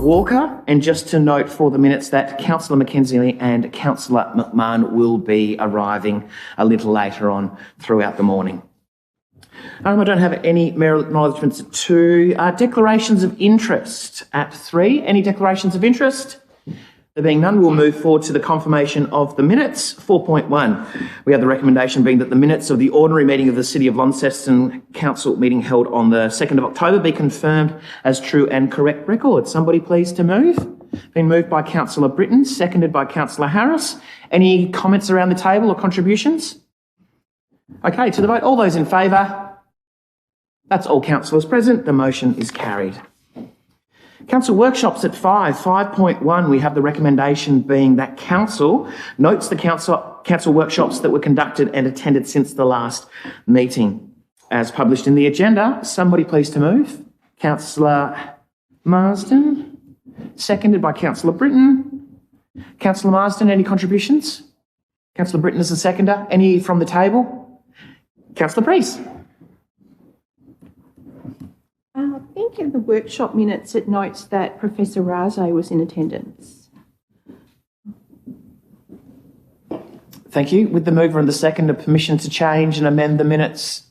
Walker. And just to note for the minutes that Councillor Mackenzie and Councillor McMahon will be arriving a little later on throughout the morning. I don't have any mayoral acknowledgements at 2. Declarations of interest at 3. Any declarations of interest? There being none, we'll move forward to the confirmation of the minutes. 4.1. We have the recommendation being that the minutes of the ordinary meeting of the City of Launceston Council meeting held on the 2nd of October be confirmed as true and correct record. Somebody please to move. Been moved by Councillor Britton, seconded by Councillor Harris. Any comments around the table or contributions? Okay, to the vote. All those in favour? That's all councillors present. The motion is carried. Council workshops at 5. 5.1, we have the recommendation being that council notes the council workshops that were conducted and attended since the last meeting. As published in the agenda, somebody please to move. Councillor Marsden, seconded by Councillor Britton. Councillor Marsden, any contributions? Councillor Britton is the seconder. Any from the table? Councillor Priest. I think in the workshop minutes it notes that Professor Raze was in attendance. Thank you. With the mover and the seconder, permission to change and amend the minutes.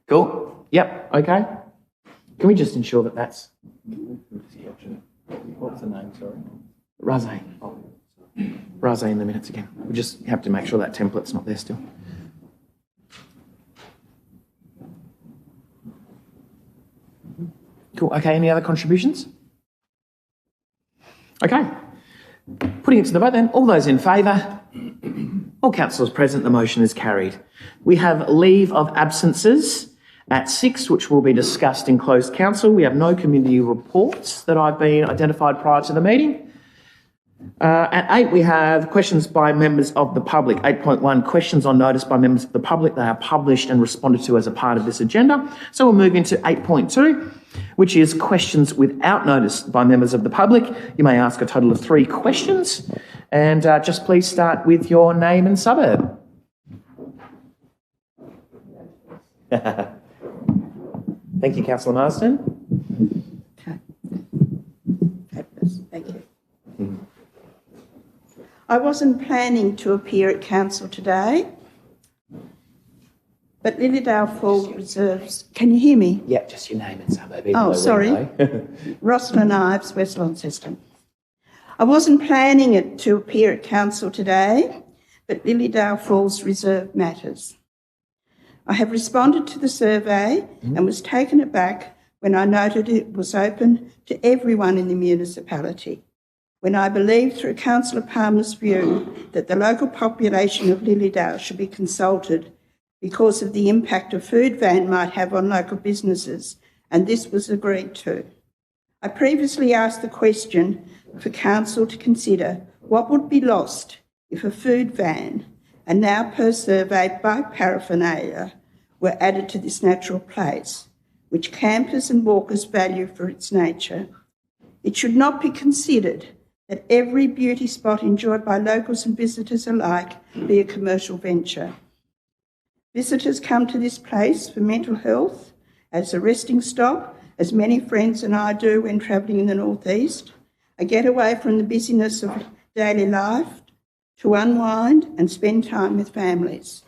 Cool. Yep. Okay. Can we just ensure that that's... What was the name, sorry? Raze. Raze in the minutes again. We just have to make sure that template's not there still. Cool. Okay, any other contributions? Okay. Putting it to the vote then. All those in favour? All councillors present, the motion is carried. We have leave of absences at 6, which will be discussed in closed council. We have no community reports that I've been identified prior to the meeting. At 8, we have questions by members of the public. 8.1, questions on notice by members of the public. They are published and responded to as a part of this agenda. So we'll move into 8.2, which is questions without notice by members of the public. You may ask a total of 3 questions. And just please start with your name and suburb. Thank you, Councillor Marsden. Okay. Fabulous. Thank you. I wasn't planning to appear at council today, but Lilydale Falls reserves... Can you hear me? Yeah, just your name and suburb. Oh, sorry. Rosalind Ives, West Launceston. I wasn't planning to appear at council today, but Lilydale Falls reserve matters. I have responded to the survey and was taken aback when I noted it was open to everyone in the municipality, when I believe through Councillor Palmer's view that the local population of Lilydale should be consulted because of the impact a food van might have on local businesses, and this was agreed to. I previously asked the question for council to consider what would be lost if a food van, and now per survey by paraphernalia, were added to this natural place, which campers and walkers value for its nature. It should not be considered that every beauty spot enjoyed by locals and visitors alike be a commercial venture. Visitors come to this place for mental health, as a resting stop, as many friends and I do when travelling in the northeast, a getaway from the busyness of daily life, to unwind and spend time with families.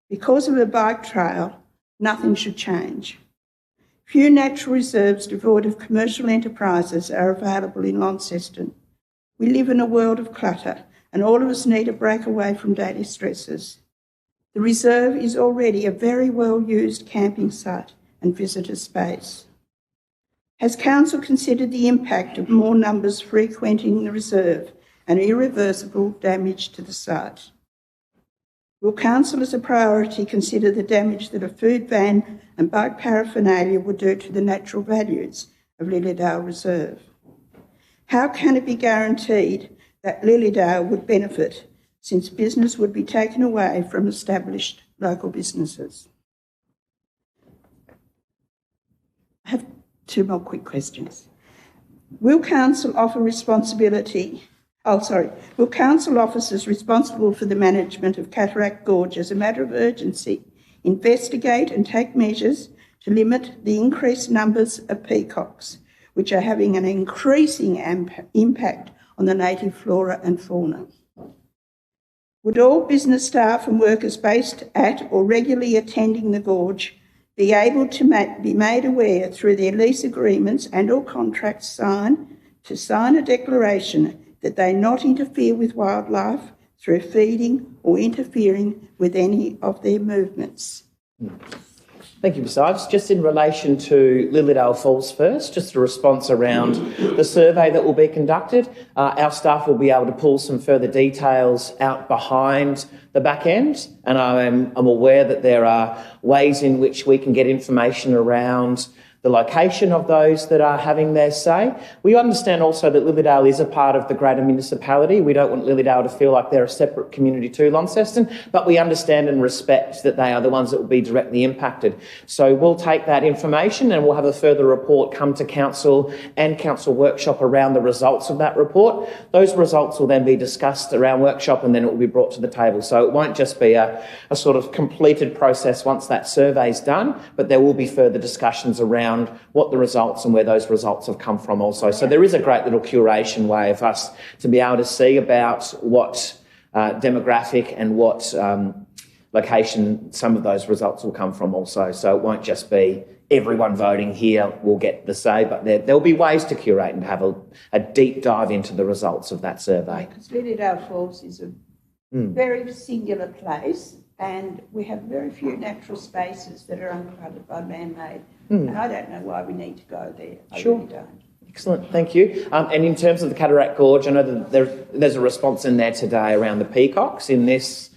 Because of a bike trail, nothing should change. Few natural reserves devoid of commercial enterprises are available in Launceston. We live in a world of clutter, and all of us need a break away from daily stresses. The reserve is already a very well-used camping site and visitor space. Has council considered the impact of more numbers frequenting the reserve and irreversible damage to the site? Will council as a priority consider the damage that a food van and bike paraphernalia would do to the natural values of Lilydale Reserve? How can it be guaranteed that Lilydale would benefit, since business would be taken away from established local businesses? I have 2 more quick questions. Will council Will council officers responsible for the management of Cataract Gorge, as a matter of urgency, investigate and take measures to limit the increased numbers of peacocks, which are having an increasing impact on the native flora and fauna. Would all business staff and workers based at or regularly attending the gorge be able to be made aware through their lease agreements and or contracts to sign a declaration that they not interfere with wildlife through feeding or interfering with any of their movements? Thank you, besides. Just in relation to Lilydale Falls first, just a response around the survey that will be conducted. Our staff will be able to pull some further details out behind the back end, and I'm aware that there are ways in which we can get information around the location of those that are having their say. We understand also that Lilydale is a part of the greater municipality. We don't want Lilydale to feel like they're a separate community to Launceston, but we understand and respect that they are the ones that will be directly impacted. So we'll take that information and we'll have a further report come to Council and Council workshop around the results of that report. Those results will then be discussed around workshop and then it will be brought to the table. So it won't just be a sort of completed process once that survey's done, but there will be further discussions around what the results and where those results have come from also. So there is a great little curation way of us to be able to see about what demographic and what location some of those results will come from also. So it won't just be everyone voting here will get the say, but there'll be ways to curate and have a deep dive into the results of that survey. Because Lilydale Falls is a very singular place, and we have very few natural spaces that are uncluttered by man-made. And I don't know why we need to go there. I really don't. Excellent, thank you. And in terms of the Cataract Gorge, I know that there's a response in there today around the peacocks in this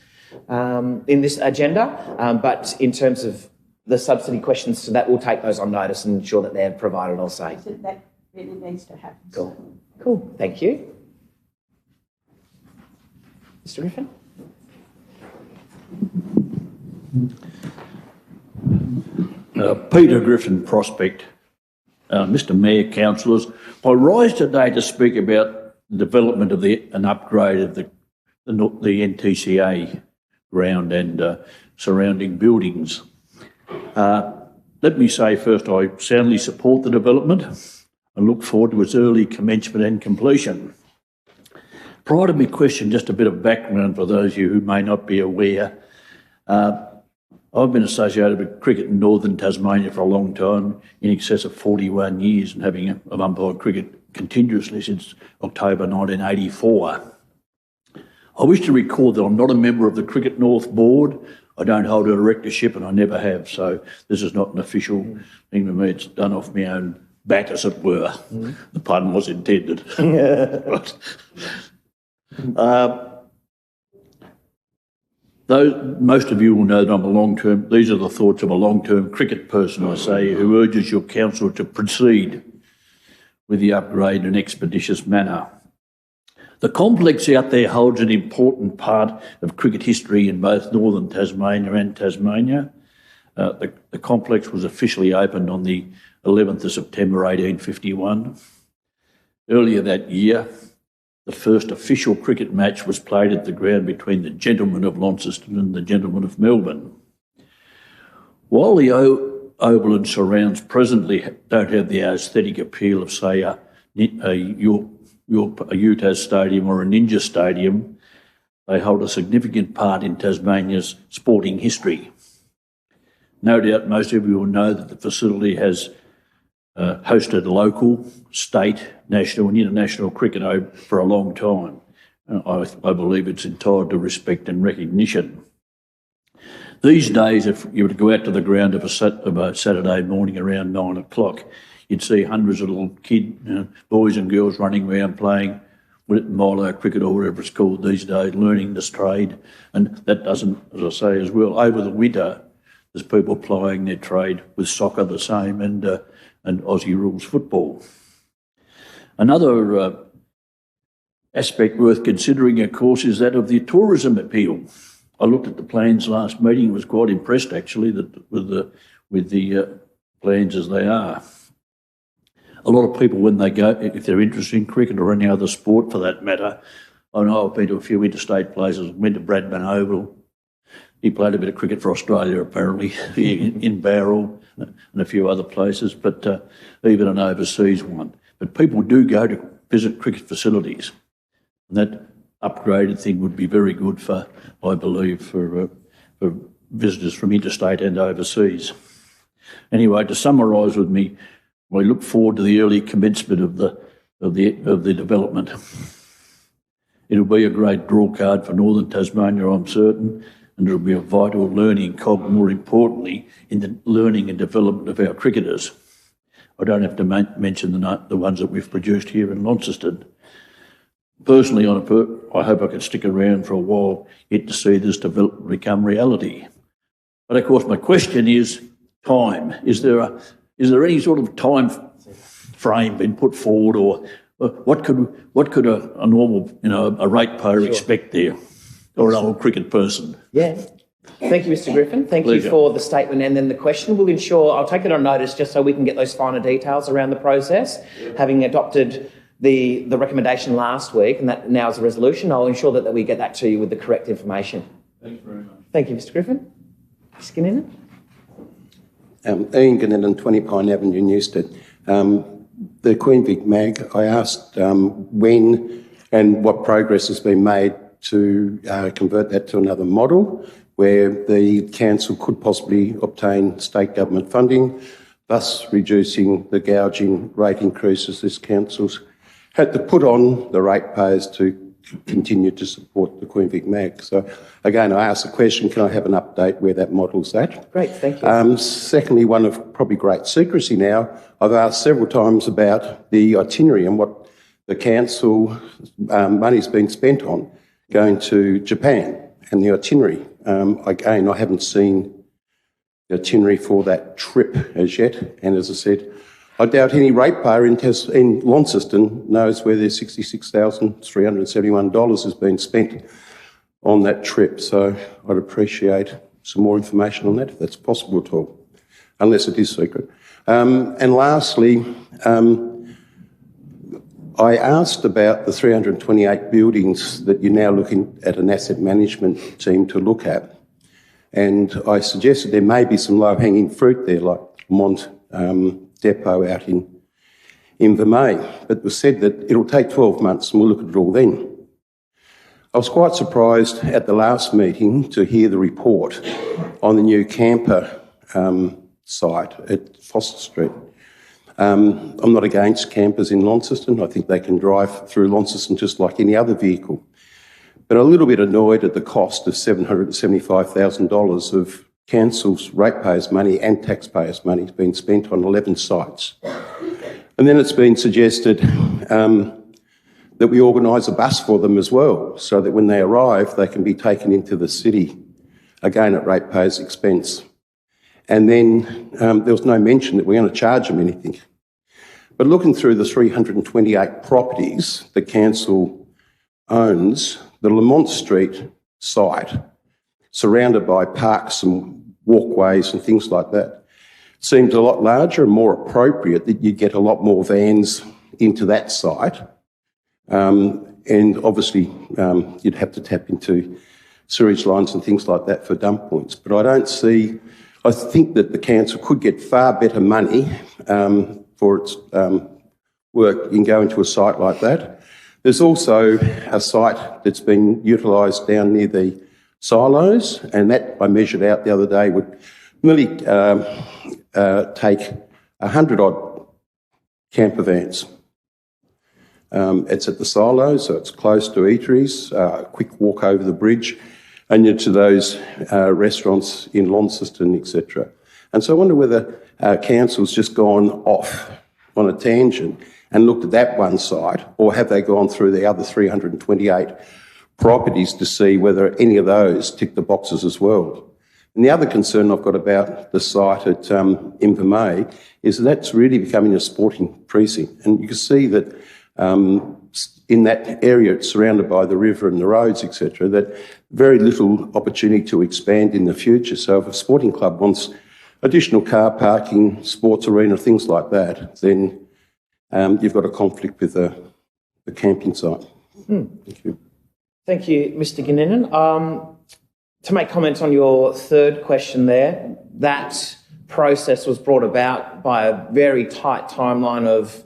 agenda, but in terms of the subsidy questions to that, we'll take those on notice and ensure that they're provided also. I said that really needs to happen. Cool, thank you. Mr Griffin? Peter Griffin, Prospect. Mr Mayor, councillors, I rise today to speak about the development of an upgrade of the NTCA ground and surrounding buildings. Let me say first, I soundly support the development and look forward to its early commencement and completion. Prior to my question, just a bit of background for those of you who may not be aware. I've been associated with cricket in northern Tasmania for a long time, in excess of 41 years, and having umpired cricket continuously since October 1984. I wish to record that I'm not a member of the Cricket North Board. I don't hold a directorship and I never have, so this is not an official thing for me. It's done off my own back, as it were. The pun was intended. Most of you will know that these are the thoughts of a long-term cricket person, I say, who urges your council to proceed with the upgrade in an expeditious manner. The complex out there holds an important part of cricket history in both northern Tasmania and Tasmania. The complex was officially opened on the 11th of September 1851. Earlier that year, the first official cricket match was played at the ground between the Gentlemen of Launceston and the Gentlemen of Melbourne. While the oval and surrounds presently don't have the aesthetic appeal of, say, a Utah Stadium or a Ninja Stadium, they hold a significant part in Tasmania's sporting history. No doubt most of you will know that the facility has hosted local, state, national and international cricket for a long time. I believe it's entitled to respect and recognition. These days, if you were to go out to the ground of a Saturday morning around 9 o'clock, you'd see hundreds of little boys and girls running around playing Milo cricket or whatever it's called these days, learning this trade. And that doesn't, as I say as well, over the winter, there's people plying their trade with soccer the same and Aussie rules football. Another aspect worth considering, of course, is that of the tourism appeal. I looked at the plans last meeting and was quite impressed, actually, with the plans as they are. A lot of people, when they go, if they're interested in cricket or any other sport for that matter, I know I've been to a few interstate places, went to Bradman Oval, He played a bit of cricket for Australia, apparently, in Bowral and a few other places, but even an overseas one. But people do go to visit cricket facilities, and that upgraded thing would be very good for, I believe, for visitors from interstate and overseas. Anyway, to summarise with me, we look forward to the early commencement of the development. It'll be a great draw card for Northern Tasmania, I'm certain, and it'll be a vital learning cog, more importantly, in the learning and development of our cricketers. I don't have to mention the ones that we've produced here in Launceston. Personally, I hope I can stick around for a while yet to see this development become reality. But of course, my question is time. Is there any sort of time frame been put forward, or what could a normal, a ratepayer expect there, or an old cricket person? Yeah. Thank you, Mr. Griffin. Thank Pleasure. you for the statement and then the question. We'll ensure, I'll take it on notice just so we can get those finer details around the process. Having adopted the recommendation last week, and that now is a resolution, I'll ensure that we get that to you with the correct information. Thanks very much. Thank you, Mr. Griffin. Mr. Ginninan? Ian Ginninan, 20 Pine Avenue, Newstead. The Queen Vic Mag, I asked when and what progress has been made to convert that to another model where the council could possibly obtain state government funding, thus reducing the gouging rate increases this council's had to put on the ratepayers to continue to support the Queen Vic Mag. So again, I asked the question, can I have an update where that model's at? Great, thank you. Secondly, one of probably great secrecy now, I've asked several times about the itinerary and what the council money's been spent on going to Japan and the itinerary. Again, I haven't seen the itinerary for that trip as yet, and as I said, I doubt any ratepayer in Launceston knows where their $66,371 has been spent on that trip. So I'd appreciate some more information on that, if that's possible at all, unless it is secret. And lastly, I asked about the 328 buildings that you're now looking at an asset management team to look at. And I suggested there may be some low-hanging fruit there, like Mont Depot out in Vermey, but it was said that it'll take 12 months and we'll look at it all then. I was quite surprised at the last meeting to hear the report on the new camper site at Foster Street. I'm not against campers in Launceston. I think they can drive through Launceston just like any other vehicle. But a little bit annoyed at the cost of $775,000 of council's ratepayers' money and taxpayers' money has been spent on 11 sites. And then it's been suggested that we organise a bus for them as well, so that when they arrive, they can be taken into the city, again at ratepayers' expense. And then there was no mention that we're going to charge them anything. But looking through the 328 properties the council owns, the Lamont Street site, surrounded by parks and walkways and things like that, seemed a lot larger and more appropriate that you'd get a lot more vans into that site. And obviously you'd have to tap into sewage lines and things like that for dump points. But I think that the council could get far better money for its work in going to a site like that. There's also a site that's been utilised down near the silos, and that I measured out the other day would nearly take 100-odd camper vans. It's at the silos, so it's close to eateries, a quick walk over the bridge, and you're to those restaurants in Launceston, etc. And so I wonder whether council's just gone off on a tangent and looked at that one site, or have they gone through the other 328 properties to see whether any of those tick the boxes as well. And the other concern I've got about the site at Invermay is that's really becoming a sporting precinct. And you can see that in that area, it's surrounded by the river and the roads, etc., that very little opportunity to expand in the future. So if a sporting club wants additional car parking, sports arena, things like that, then you've got a conflict with the camping site. Thank you. Thank you, Mr. Ginninan. To make comments on your third question there, that process was brought about by a very tight timeline of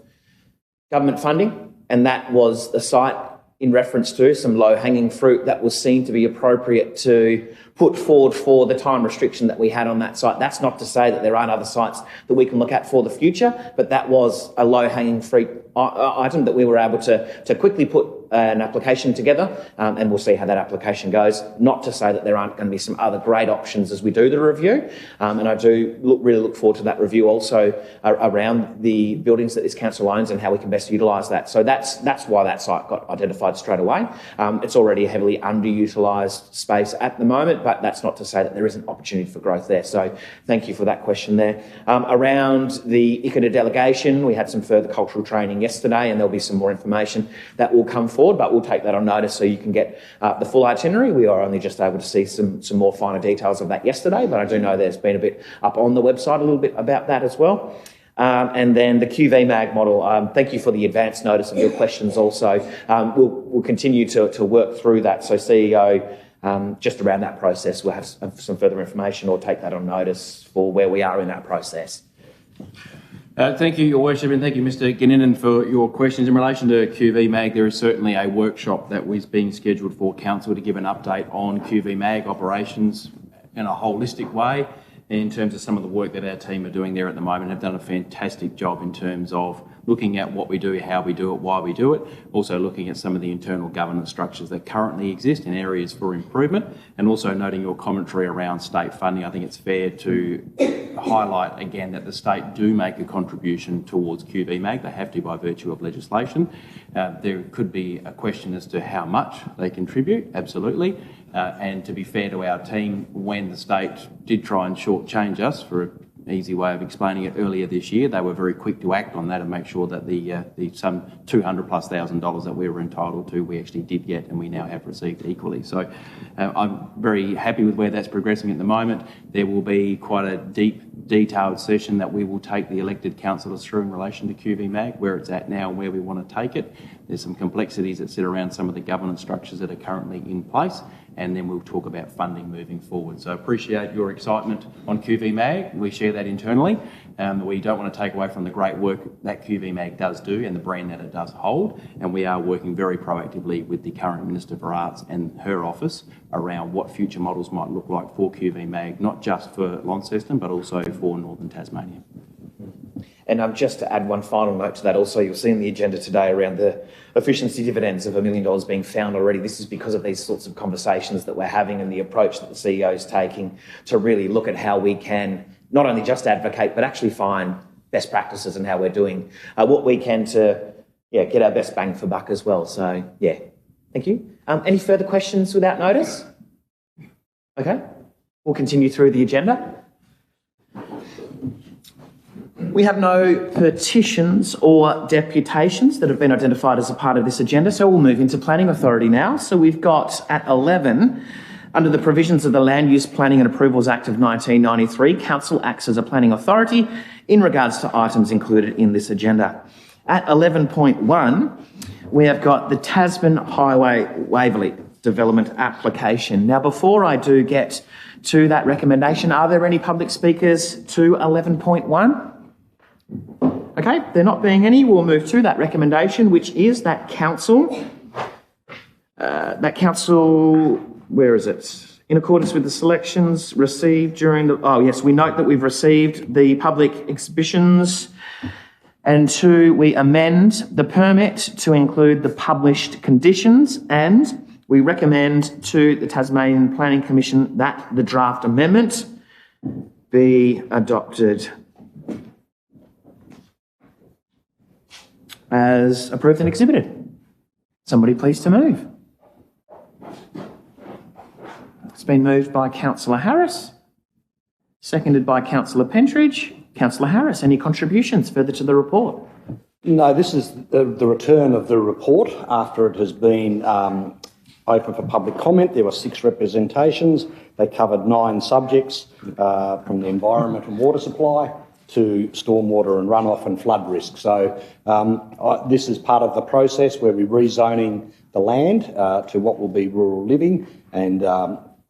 government funding, and that was the site in reference to some low-hanging fruit that was seen to be appropriate to put forward for the time restriction that we had on that site. That's not to say that there aren't other sites that we can look at for the future, but that was a low-hanging fruit item that we were able to quickly put an application together, and we'll see how that application goes. Not to say that there aren't going to be some other great options as we do the review, and I do really look forward to that review also around the buildings that this council owns and how we can best utilise that. So that's why that site got identified straight away. It's already a heavily underutilised space at the moment, but that's not to say that there isn't opportunity for growth there. So thank you for that question there. Around the ICADA delegation, we had some further cultural training yesterday, and there'll be some more information that will come forward, but we'll take that on notice so you can get the full itinerary. We are only just able to see some more finer details of that yesterday, but I do know there's been a bit up on the website a little bit about that as well. And then the QV mag model, thank you for the advance notice of your questions also. We'll continue to work through that. So CEO, just around that process, we'll have some further information or take that on notice for where we are in that process. Thank you, Your Worship, and thank you, Mr Ginninan, for your questions. In relation to QV mag, there is certainly a workshop that was being scheduled for Council to give an update on QV mag operations in a holistic way in terms of some of the work that our team are doing there at the moment. Have done a fantastic job in terms of looking at what we do, how we do it, why we do it, also looking at some of the internal governance structures that currently exist in areas for improvement, and also noting your commentary around state funding. I think it's fair to highlight again that the state do make a contribution towards QV mag. They have to by virtue of legislation. There could be a question as to how much they contribute, absolutely. And to be fair to our team, when the state did try and shortchange us, for an easy way of explaining it, earlier this year, they were very quick to act on that and make sure that the some $200,000+ that we were entitled to, we actually did get, and we now have received equally. So I'm very happy with where that's progressing at the moment. There will be quite a deep, detailed session that we will take the elected councillors through in relation to QV mag, where it's at now and where we want to take it. There's some complexities that sit around some of the governance structures that are currently in place, and then we'll talk about funding moving forward. So appreciate your excitement on QV mag. We share that internally. We don't want to take away from the great work that QV mag does do and the brand that it does hold, and we are working very proactively with the current Minister for Arts and her office around what future models might look like for QV mag, not just for Launceston but also for Northern Tasmania. And just to add one final note to that also, you'll see in the agenda today around the efficiency dividends of $1 million being found already. This is because of these sorts of conversations that we're having and the approach that the CEO is taking to really look at how we can not only just advocate but actually find best practices and how we're doing what we can to get our best bang for buck as well. So, thank you. Any further questions without notice? Okay, we'll continue through the agenda. We have no petitions or deputations that have been identified as a part of this agenda, so we'll move into Planning Authority now. So we've got at 11, under the provisions of the Land Use Planning and Approvals Act of 1993, Council acts as a planning authority in regards to items included in this agenda. At 11.1, we have got the Tasman Highway Waverley Development Application. Now, before I do get to that recommendation, are there any public speakers to 11.1? Okay, there not being any, we'll move to that recommendation, which is that council, where is it? In accordance with the selections received during the, we note that we've received the public exhibitions, and 2, we amend the permit to include the published conditions, and we recommend to the Tasmanian Planning Commission that the draft amendment be adopted as approved and exhibited. Somebody please to move. It's been moved by Councillor Harris, seconded by Councillor Pentridge. Councillor Harris, any contributions further to the report? No, this is the return of the report after it has been open for public comment. There were 6 representations. They covered 9 subjects, from the environment and water supply to stormwater and runoff and flood risk. So this is part of the process where we're rezoning the land to what will be rural living, and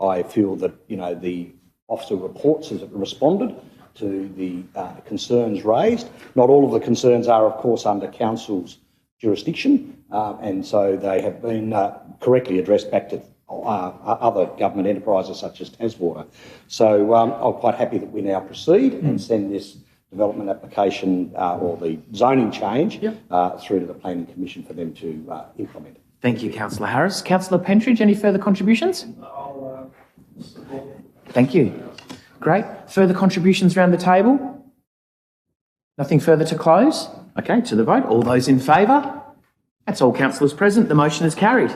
I feel that, the officer reports has responded to the concerns raised. Not all of the concerns are, of course, under council's jurisdiction, and so they have been correctly addressed back to other government enterprises such as Taswater. So I'm quite happy that we now proceed and send this development application or the zoning change through to the Planning Commission for them to implement. Thank you, Councillor Harris. Councillor Pentridge, any further contributions? Thank you. Great. Further contributions around the table? Nothing further to close? Okay, to the vote. All those in favour? That's all councillors present. The motion is carried.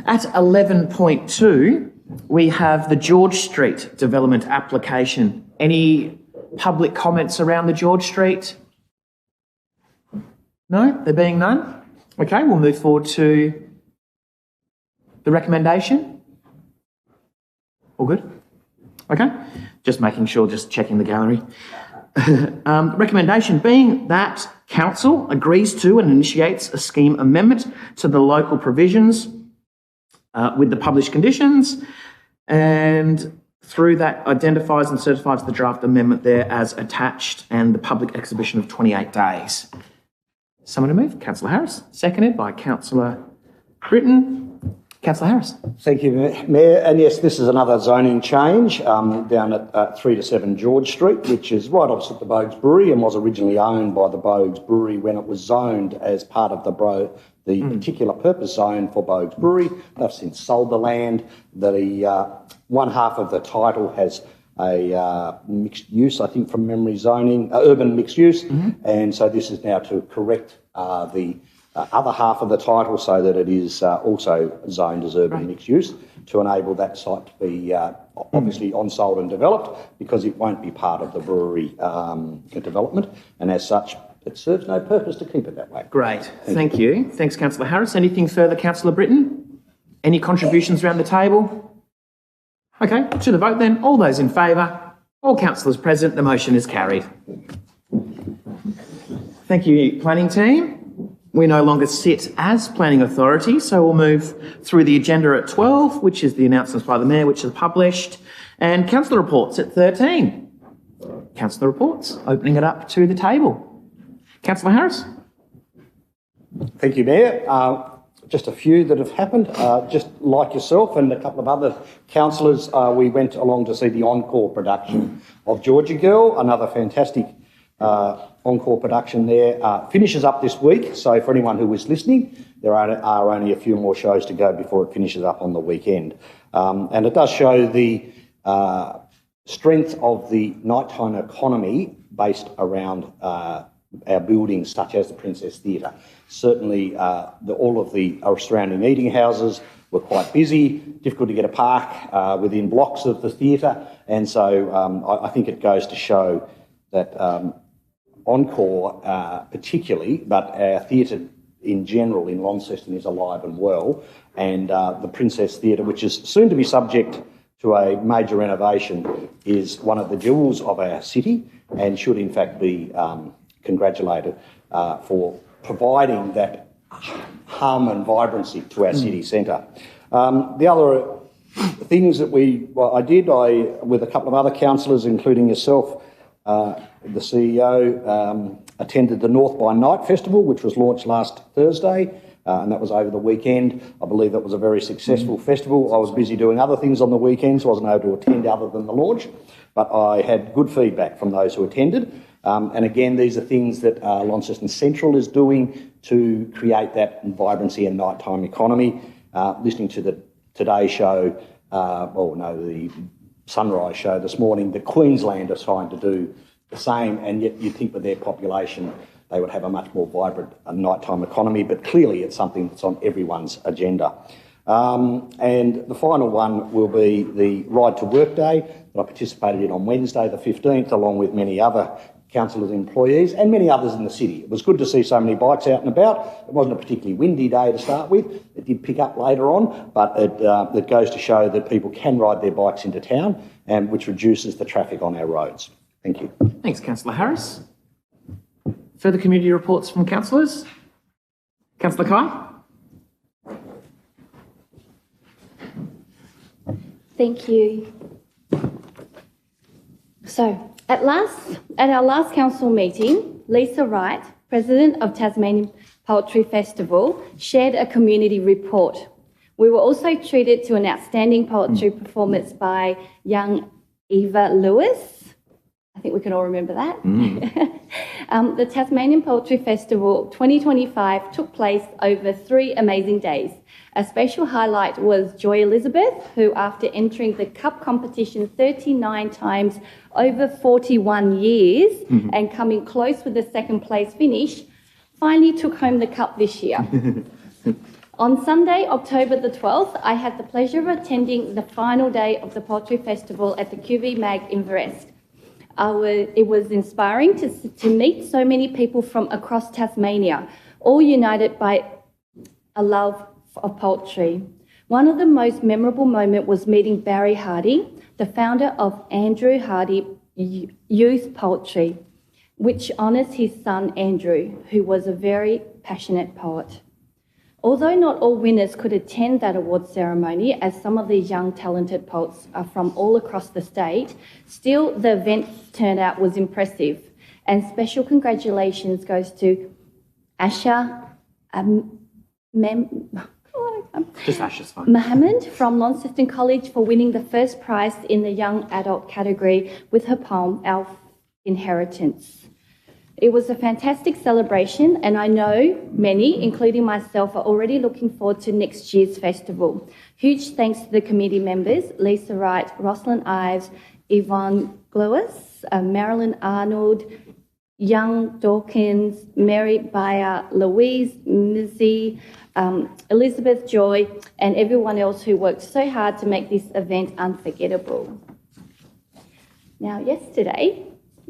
At 11.2, we have the George Street development application. Any public comments around the George Street? No? There being none? Okay, we'll move forward to the recommendation. All good? Okay, just making sure, just checking the gallery. Recommendation being that Council agrees to and initiates a scheme amendment to the local provisions with the published conditions, and through that identifies and certifies the draft amendment there as attached, and the public exhibition of 28 days. Someone to move? Councillor Harris. Seconded by Councillor Britton. Councillor Harris. Thank you, Mayor. And yes, this is another zoning change down at 3 to 7 George Street, which is right opposite the Bogues Brewery and was originally owned by the Bogues Brewery when it was zoned as part of the particular purpose zone for Bogues Brewery. They've since sold the land. The one half of the title has a mixed use, I think from memory zoning, urban mixed use, and so this is now to correct the other half of the title so that it is also zoned as urban mixed use to enable that site to be obviously on-sold and developed, because it won't be part of the brewery development, and as such it serves no purpose to keep it that way. Great, thank you. Thanks, Councillor Harris. Anything further, Councillor Britton? Any contributions around the table? Okay, to the vote then. All those in favour? All councillors present, the motion is carried. Thank you, planning team. We no longer sit as planning authority, so we'll move through the agenda at 12, which is the announcements by the Mayor, which is published, and councillor reports at 13. Councillor reports, opening it up to the table. Councillor Harris. Thank you, Mayor. Just a few that have happened. Just like yourself and a couple of other councillors, we went along to see the encore production of Georgia Girl, another fantastic encore production there. Finishes up this week, so for anyone who is listening, there are only a few more shows to go before it finishes up on the weekend. And it does show the strength of the nighttime economy based around our buildings such as the Princess Theatre. Certainly all of the surrounding eating houses were quite busy, difficult to get a park within blocks of the theatre, and so I think it goes to show that Encore particularly, but our theatre in general in Launceston is alive and well, and the Princess Theatre, which is soon to be subject to a major renovation, is one of the jewels of our city and should in fact be congratulated for providing that hum and vibrancy to our city centre. The other things that I did with a couple of other councillors, including yourself, the CEO, attended the North by Night Festival, which was launched last Thursday, and that was over the weekend. I believe that was a very successful festival. I was busy doing other things on the weekend, so I wasn't able to attend other than the launch, but I had good feedback from those who attended. And again, these are things that Launceston Central is doing to create that vibrancy and nighttime economy. Listening to the Today show, the Sunrise show this morning, the Queensland are trying to do the same, and yet you'd think with their population they would have a much more vibrant nighttime economy, but clearly it's something that's on everyone's agenda. And the final one will be the Ride to Work Day that I participated in on Wednesday the 15th, along with many other councillors, employees and many others in the city. It was good to see so many bikes out and about. It wasn't a particularly windy day to start with. It did pick up later on, but it goes to show that people can ride their bikes into town, and which reduces the traffic on our roads. Thank you. Thanks, Councillor Harris. Further community reports from councillors? Councillor Kai? Thank you. So, at our last council meeting, Lisa Wright, President of Tasmanian Poetry Festival, shared a community report. We were also treated to an outstanding poetry performance by young Eva Lewis. I think we can all remember that. The Tasmanian Poetry Festival 2025 took place over 3 amazing days. A special highlight was Joy Elizabeth, who, after entering the Cup competition 39 times over 41 years and coming close with a second place finish, finally took home the Cup this year. On Sunday, October the 12th, I had the pleasure of attending the final day of the Poetry Festival at the QV Mag Inverest. It was inspiring to meet so many people from across Tasmania, all united by a love of poetry. One of the most memorable moments was meeting Barry Hardy, the founder of Andrew Hardy Youth Poetry, which honours his son Andrew, who was a very passionate poet. Although not all winners could attend that award ceremony, as some of these young talented poets are from all across the state, still the event turnout was impressive. And special congratulations goes to Asha Just Asha's fine. Mohammed from Launceston College for winning the first prize in the young adult category with her poem, Our Inheritance. It was a fantastic celebration, and I know many, including myself, are already looking forward to next year's festival. Huge thanks to the committee members, Lisa Wright, Rosalind Ives, Yvonne Glewis, Marilyn Arnold, Young Dawkins, Mary Bayer, Louise Mizzi, Elizabeth Joy, and everyone else who worked so hard to make this event unforgettable. Now,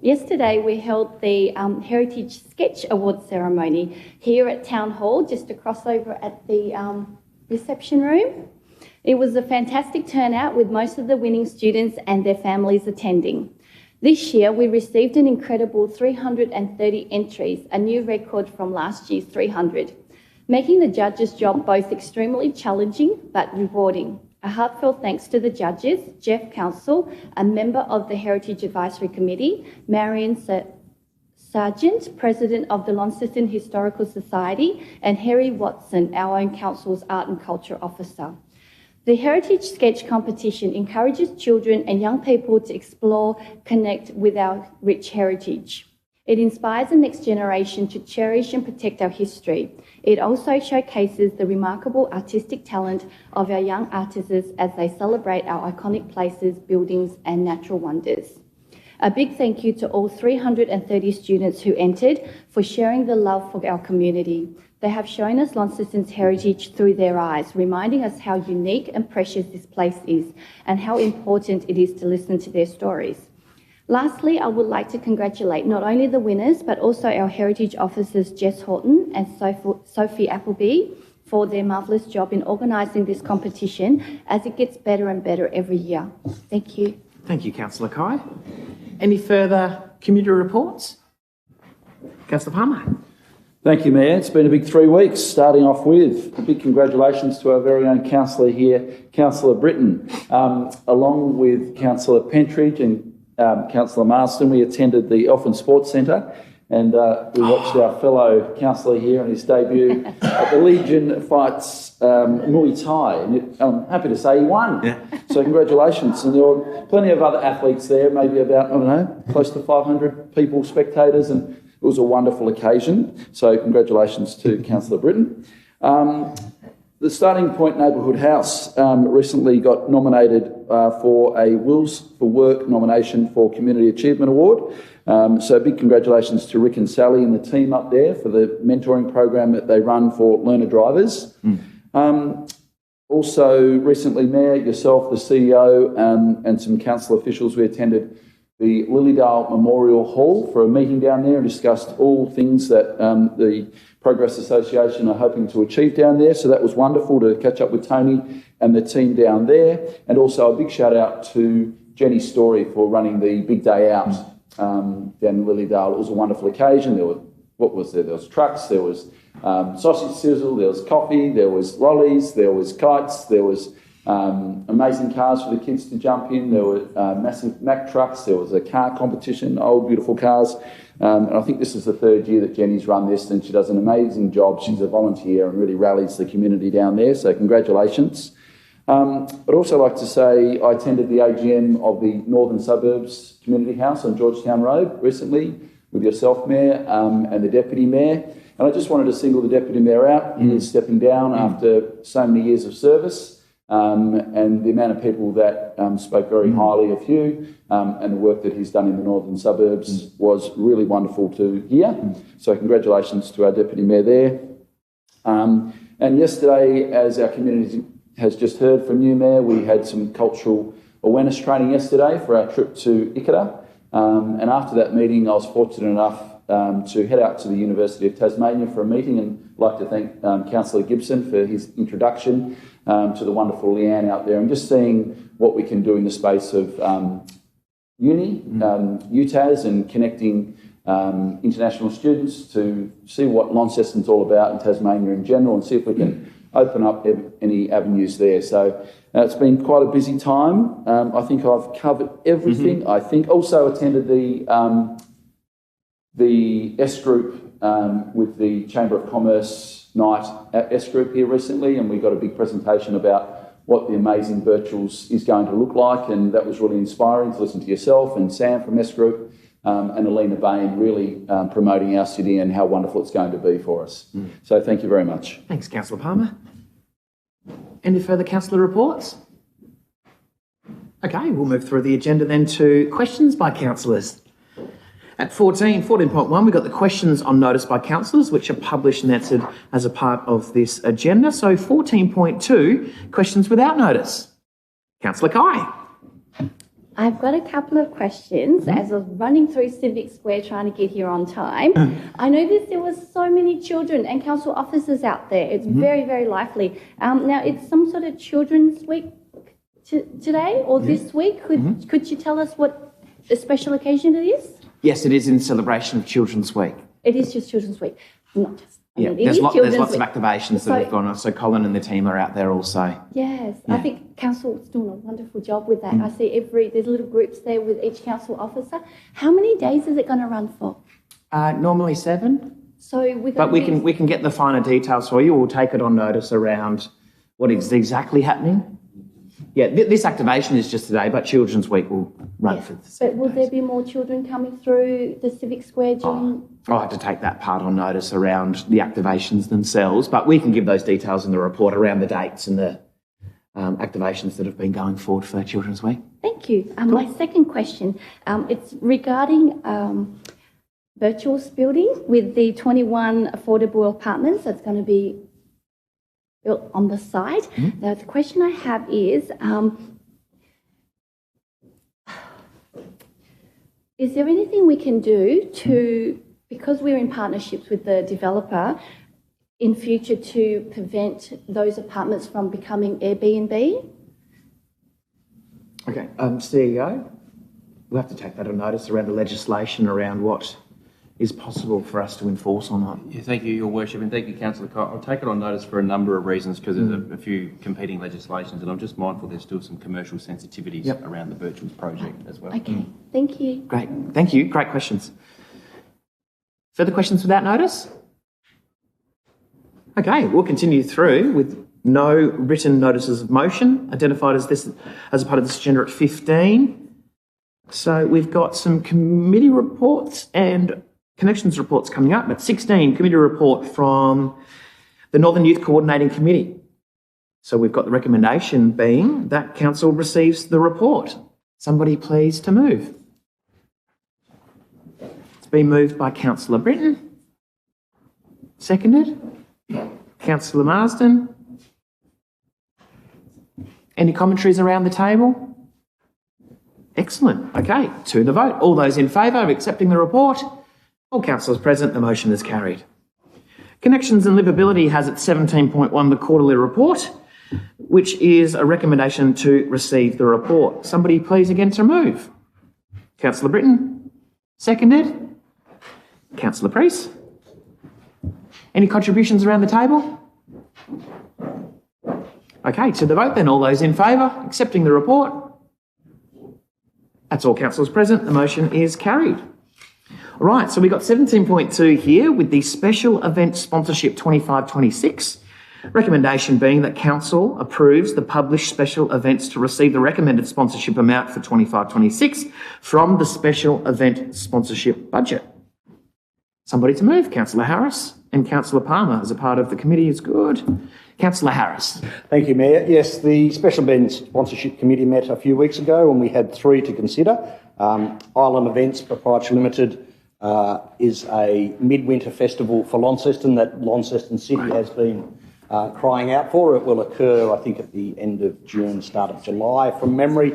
Yesterday we held the Heritage Sketch Award ceremony here at Town Hall, just across over at the reception room. It was a fantastic turnout with most of the winning students and their families attending. This year we received an incredible 330 entries, a new record from last year's 300, making the judges' job both extremely challenging but rewarding. A heartfelt thanks to the judges, Jeff Council, a member of the Heritage Advisory Committee, Marion Sargent, President of the Launceston Historical Society, and Harry Watson, our own Council's Art and Culture Officer. The Heritage Sketch Competition encourages children and young people to explore, connect with our rich heritage. It inspires the next generation to cherish and protect our history. It also showcases the remarkable artistic talent of our young artists as they celebrate our iconic places, buildings, and natural wonders. A big thank you to all 330 students who entered for sharing the love for our community. They have shown us Launceston's heritage through their eyes, reminding us how unique and precious this place is and how important it is to listen to their stories. Lastly, I would like to congratulate not only the winners, but also our heritage officers Jess Horton and Sophie Appleby for their marvellous job in organising this competition, as it gets better and better every year. Thank you. Thank you, Councillor Kai. Any further community reports? Councillor Palmer. Thank you, Mayor. It's been a big 3 weeks, starting off with a big congratulations to our very own councillor here, Councillor Britton. Along with Councillor Pentridge and Councillor Marston, we attended the Elfin Sports Centre and we watched our fellow councillor here on his debut at the Legion Fights Muay Thai. And I'm happy to say he won. Yeah. So congratulations. And there were plenty of other athletes there, maybe about, close to 500 people, spectators, and it was a wonderful occasion. So congratulations to Councillor Britton. The Starting Point Neighbourhood House recently got nominated for a Wills for Work nomination for Community Achievement Award. So big congratulations to Rick and Sally and the team up there for the mentoring program that they run for learner drivers. Also recently, Mayor, yourself, the CEO and some council officials, we attended the Lilydale Memorial Hall for a meeting down there and discussed all things that the Progress Association are hoping to achieve down there. So that was wonderful to catch up with Tony and the team down there. And also a big shout out to Jenny Story for running the big day out down in Lilydale. It was a wonderful occasion. There was trucks, there was sausage sizzle, there was coffee, there was lollies, there was kites, there was amazing cars for the kids to jump in. There were massive Mack trucks. There was a car competition, old beautiful cars. And I think this is the third year that Jenny's run this, and she does an amazing job. She's a volunteer and really rallies the community down there, so congratulations. I'd also like to say I attended the AGM of the Northern Suburbs Community House on Georgetown Road recently with yourself, Mayor, and the Deputy Mayor. And I just wanted to single the Deputy Mayor out. He is stepping down after so many years of service. And the amount of people that spoke very highly of you and the work that he's done in the northern suburbs was really wonderful to hear. So congratulations to our Deputy Mayor there. And yesterday, as our community has just heard from you, Mayor, we had some cultural awareness training yesterday for our trip to Ikeda. And after that meeting, I was fortunate enough to head out to the University of Tasmania for a meeting, and I'd like to thank Councillor Gibson for his introduction to the wonderful Leanne out there, and just seeing what we can do in the space of UTAS, and connecting international students to see what Launceston's all about in Tasmania in general, and see if we can open up any avenues there. So it's been quite a busy time. I think I've covered everything. I think also attended the S Group with the Chamber of Commerce night at S Group here recently, and we got a big presentation about what the amazing Birchall's is going to look like, and that was really inspiring to listen to yourself and Sam from S Group and Alina Bain really promoting our city and how wonderful it's going to be for us. So thank you very much. Thanks, Councillor Palmer. Any further councillor reports? Okay, we'll move through the agenda then to questions by councillors. At 14.1, we've got the questions on notice by councillors, which are published and answered as a part of this agenda. So 14.2, questions without notice. Councillor Kai. I've got a couple of questions as I was running through Civic Square trying to get here on time. I noticed there were so many children and council officers out there. It's very, very lively. Now, it's some sort of Children's Week today or this week. Could you tell us what a special occasion it is? Yes, it is in celebration of Children's Week. It is just Children's Week, not just. There's lots of activations that have gone on. So Colin and the team are out there also. Yes, I think council's doing a wonderful job with that. I see there's little groups there with each council officer. How many days is it going to run for? Normally 7. So we can get the finer details for you. We'll take it on notice around what is exactly happening. Yeah, this activation is just today, but Children's Week will run for 7 But will days. there be more children coming through the Civic Square during... I'll have to take that part on notice around the activations themselves, but we can give those details in the report around the dates and the activations that have been going forward for Children's Week. Thank you. My second question, it's regarding Birchall's building with the 21 affordable apartments that's going to be built on the site. Now, the question I have is there anything we can do to, because we're in partnerships with the developer, in future to prevent those apartments from becoming Airbnb? Okay, CEO, we'll have to take that on notice around the legislation around what is possible for us to enforce or not. Yeah, thank you, Your Worship, and thank you, Councillor Cott. I'll take it on notice for a number of reasons because there's a few competing legislations, and I'm just mindful there's still some commercial sensitivities around the Birchall's project as well. Okay, thank you. Great, thank you. Great questions. Further questions without notice? Okay, we'll continue through with no written notices of motion identified as a part of this agenda at 15. So we've got some committee reports and connections reports coming up. At 16, committee report from the Northern Youth Coordinating Committee. So we've got the recommendation being that council receives the report. Somebody please to move. It's been moved by Councillor Britton. Seconded. Councillor Marsden. Any commentaries around the table? Excellent. Okay, to the vote. All those in favour of accepting the report? All councillors present, the motion is carried. Connections and Livability has at 17.1 the quarterly report, which is a recommendation to receive the report. Somebody please again to move. Councillor Britton. Seconded. Councillor Priest. Any contributions around the table? Okay, to the vote then. All those in favour, accepting the report? That's all councillors present. The motion is carried. All right, so we've got 17.2 here with the Special Event Sponsorship 25-26. Recommendation being that Council approves the published special events to receive the recommended sponsorship amount for 25-26 from the Special Event Sponsorship Budget. Somebody to move. Councillor Harris and Councillor Palmer as a part of the committee is good. Councillor Harris. Thank you, Mayor. Yes, the Special Events Sponsorship Committee met a few weeks ago and we had 3 to consider. Island Events Proprietary Limited is a midwinter festival for Launceston that Launceston City has been crying out for. It will occur, I think, at the end of June, start of July, from memory.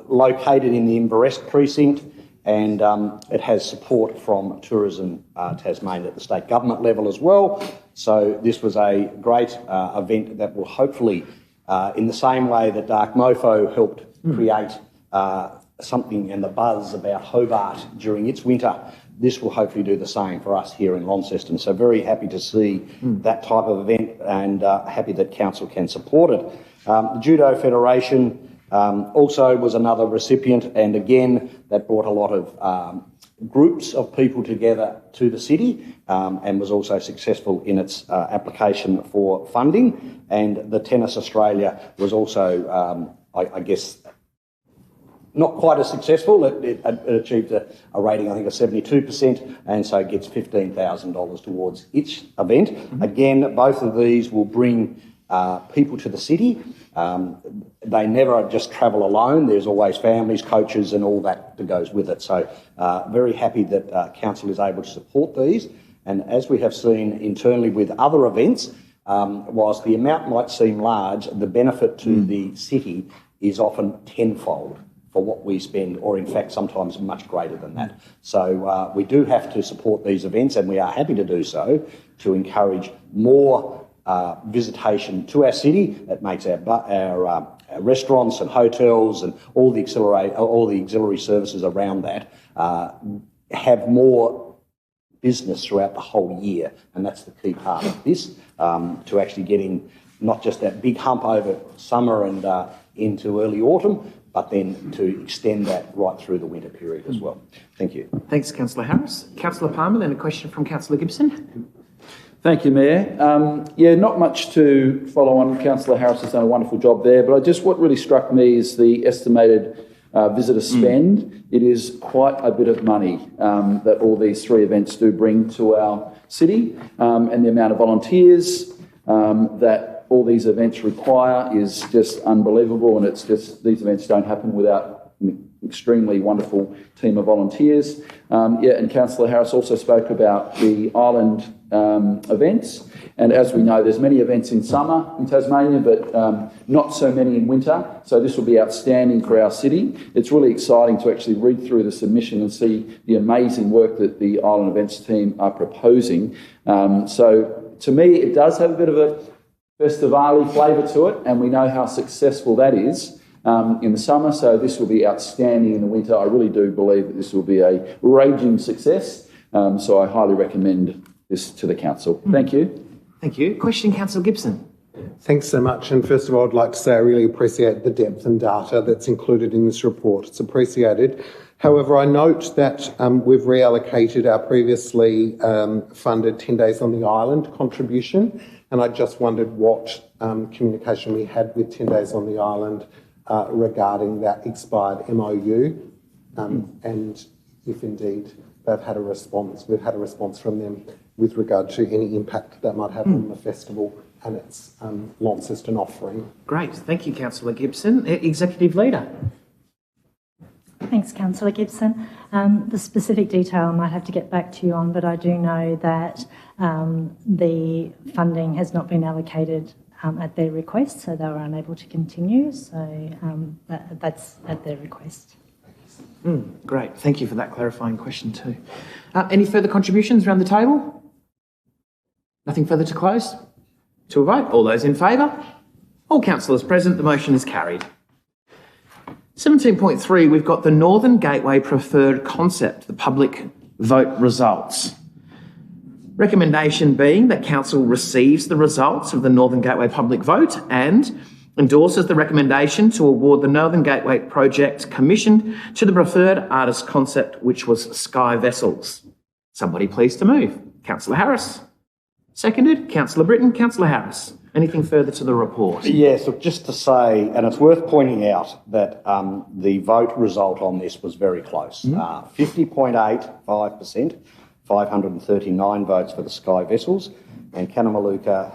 Located in the Inverest precinct, and it has support from Tourism Tasmania at the state government level as well. So this was a great event that will hopefully, in the same way that Dark Mofo helped create something and the buzz about Hobart during its winter, this will hopefully do the same for us here in Launceston. So very happy to see that type of event and happy that council can support it. The Judo Federation also was another recipient, and again that brought a lot of groups of people together to the city and was also successful in its application for funding. And the Tennis Australia was also, I guess, not quite as successful. It achieved a rating, I think, of 72%, and so gets $15,000 towards each event. Again, both of these will bring people to the city. They never just travel alone. There's always families, coaches and all that goes with it. So very happy that council is able to support these. And as we have seen internally with other events, whilst the amount might seem large, the benefit to the city is often tenfold for what we spend, or in fact sometimes much greater than that. So we do have to support these events, and we are happy to do so to encourage more visitation to our city. It makes our restaurants and hotels and all the auxiliary services around that have more business throughout the whole year, and that's the key part of this, to actually getting not just that big hump over summer and into early autumn, but then to extend that right through the winter period as well. Thank you. Thanks, Councillor Harris. Councillor Palmer, then a question from Councillor Gibson. Thank you, Mayor. Not much to follow on. Councillor Harris has done a wonderful job there, but what really struck me is the estimated visitor spend. It is quite a bit of money that all these 3 events do bring to our city, and the amount of volunteers that all these events require is just unbelievable, and it's just, these events don't happen without an extremely wonderful team of volunteers. And Councillor Harris also spoke about the island events, and as we know, there's many events in summer in Tasmania, but not so many in winter, so this will be outstanding for our city. It's really exciting to actually read through the submission and see the amazing work that the island events team are proposing. So to me, it does have a bit of a festivale flavour to it, and we know how successful that is in the summer, so this will be outstanding in the winter. I really do believe that this will be a raging success, so I highly recommend this to the council. Thank you. Thank you. Question, Councillor Gibson. Thanks so much. And first of all, I'd like to say I really appreciate the depth and data that's included in this report. It's appreciated. However, I note that we've reallocated our previously funded 10 Days on the Island contribution, and I just wondered what communication we had with 10 Days on the Island regarding that expired MOU, and if indeed they've had a response, we've had a response from them with regard to any impact that might have on the festival and its Launceston offering. Great. Thank you, Councillor Gibson. Executive Leader. Thanks, Councillor Gibson. The specific detail I might have to get back to you on, but I do know that the funding has not been allocated at their request, so they were unable to continue. So that's at their request. Great. Thank you for that clarifying question too. Any further contributions around the table? Nothing further to close? To a vote. All those in favour? All councillors present. The motion is carried. 17.3, we've got the Northern Gateway Preferred Concept, the public vote results. Recommendation being that Council receives the results of the Northern Gateway public vote and endorses the recommendation to award the Northern Gateway project commissioned to the preferred artist concept, which was Sky Vessels. Somebody please to move. Councillor Harris. Seconded. Councillor Britton. Councillor Harris. Anything further to the report? Yes, look, just to say, and it's worth pointing out that the vote result on this was very close. 50.85%, 539 votes for the Sky Vessels, and Kanamaluka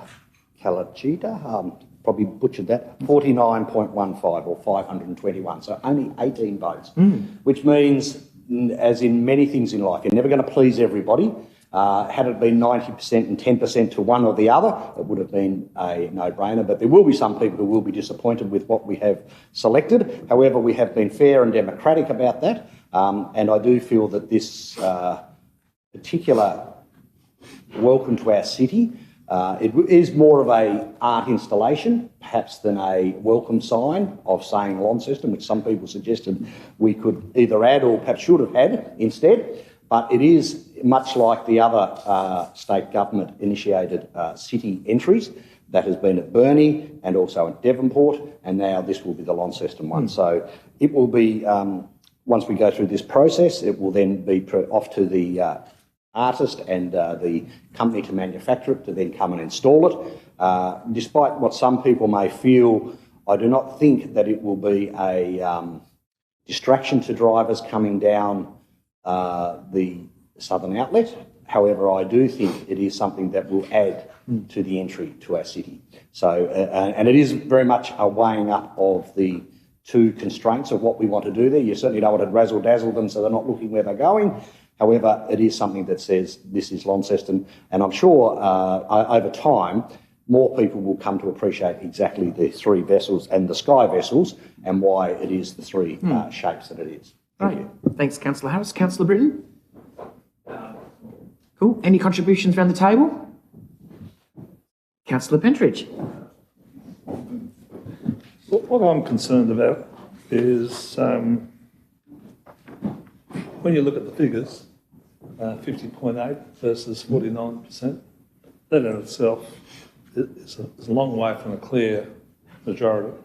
Kalachita, probably butchered that, 49.15 or 521, so only 18 votes, which means, as in many things in life, you're never going to please everybody. Had it been 90% and 10% to one or the other, it would have been a no-brainer, but there will be some people who will be disappointed with what we have selected. However, we have been fair and democratic about that, and I do feel that this particular welcome to our city, it is more of a art installation, perhaps, than a welcome sign of saying Launceston, which some people suggested we could either add or perhaps should have had instead. But it is much like the other state government-initiated city entries that has been at Burnie and also at Devonport, and now this will be the Launceston one. So it will be, once we go through this process, it will then be off to the artist and the company to manufacture it to then come and install it. Despite what some people may feel, I do not think that it will be a distraction to drivers coming down the southern outlet. However, I do think it is something that will add to the entry to our city. So, and it is very much a weighing up of the two constraints of what we want to do there. You certainly don't want to razzle-dazzle them so they're not looking where they're going. However, it is something that says this is Launceston, and I'm sure over time more people will come to appreciate exactly the three vessels and the Sky Vessels and why it is the three shapes that it is. Right. Thanks, Councillor Harris. Councillor Britton? Cool. Any contributions around the table? Councillor Pentridge? What I'm concerned about is when you look at the figures, 50.8 versus 49%, that in itself is a long way from a clear majority.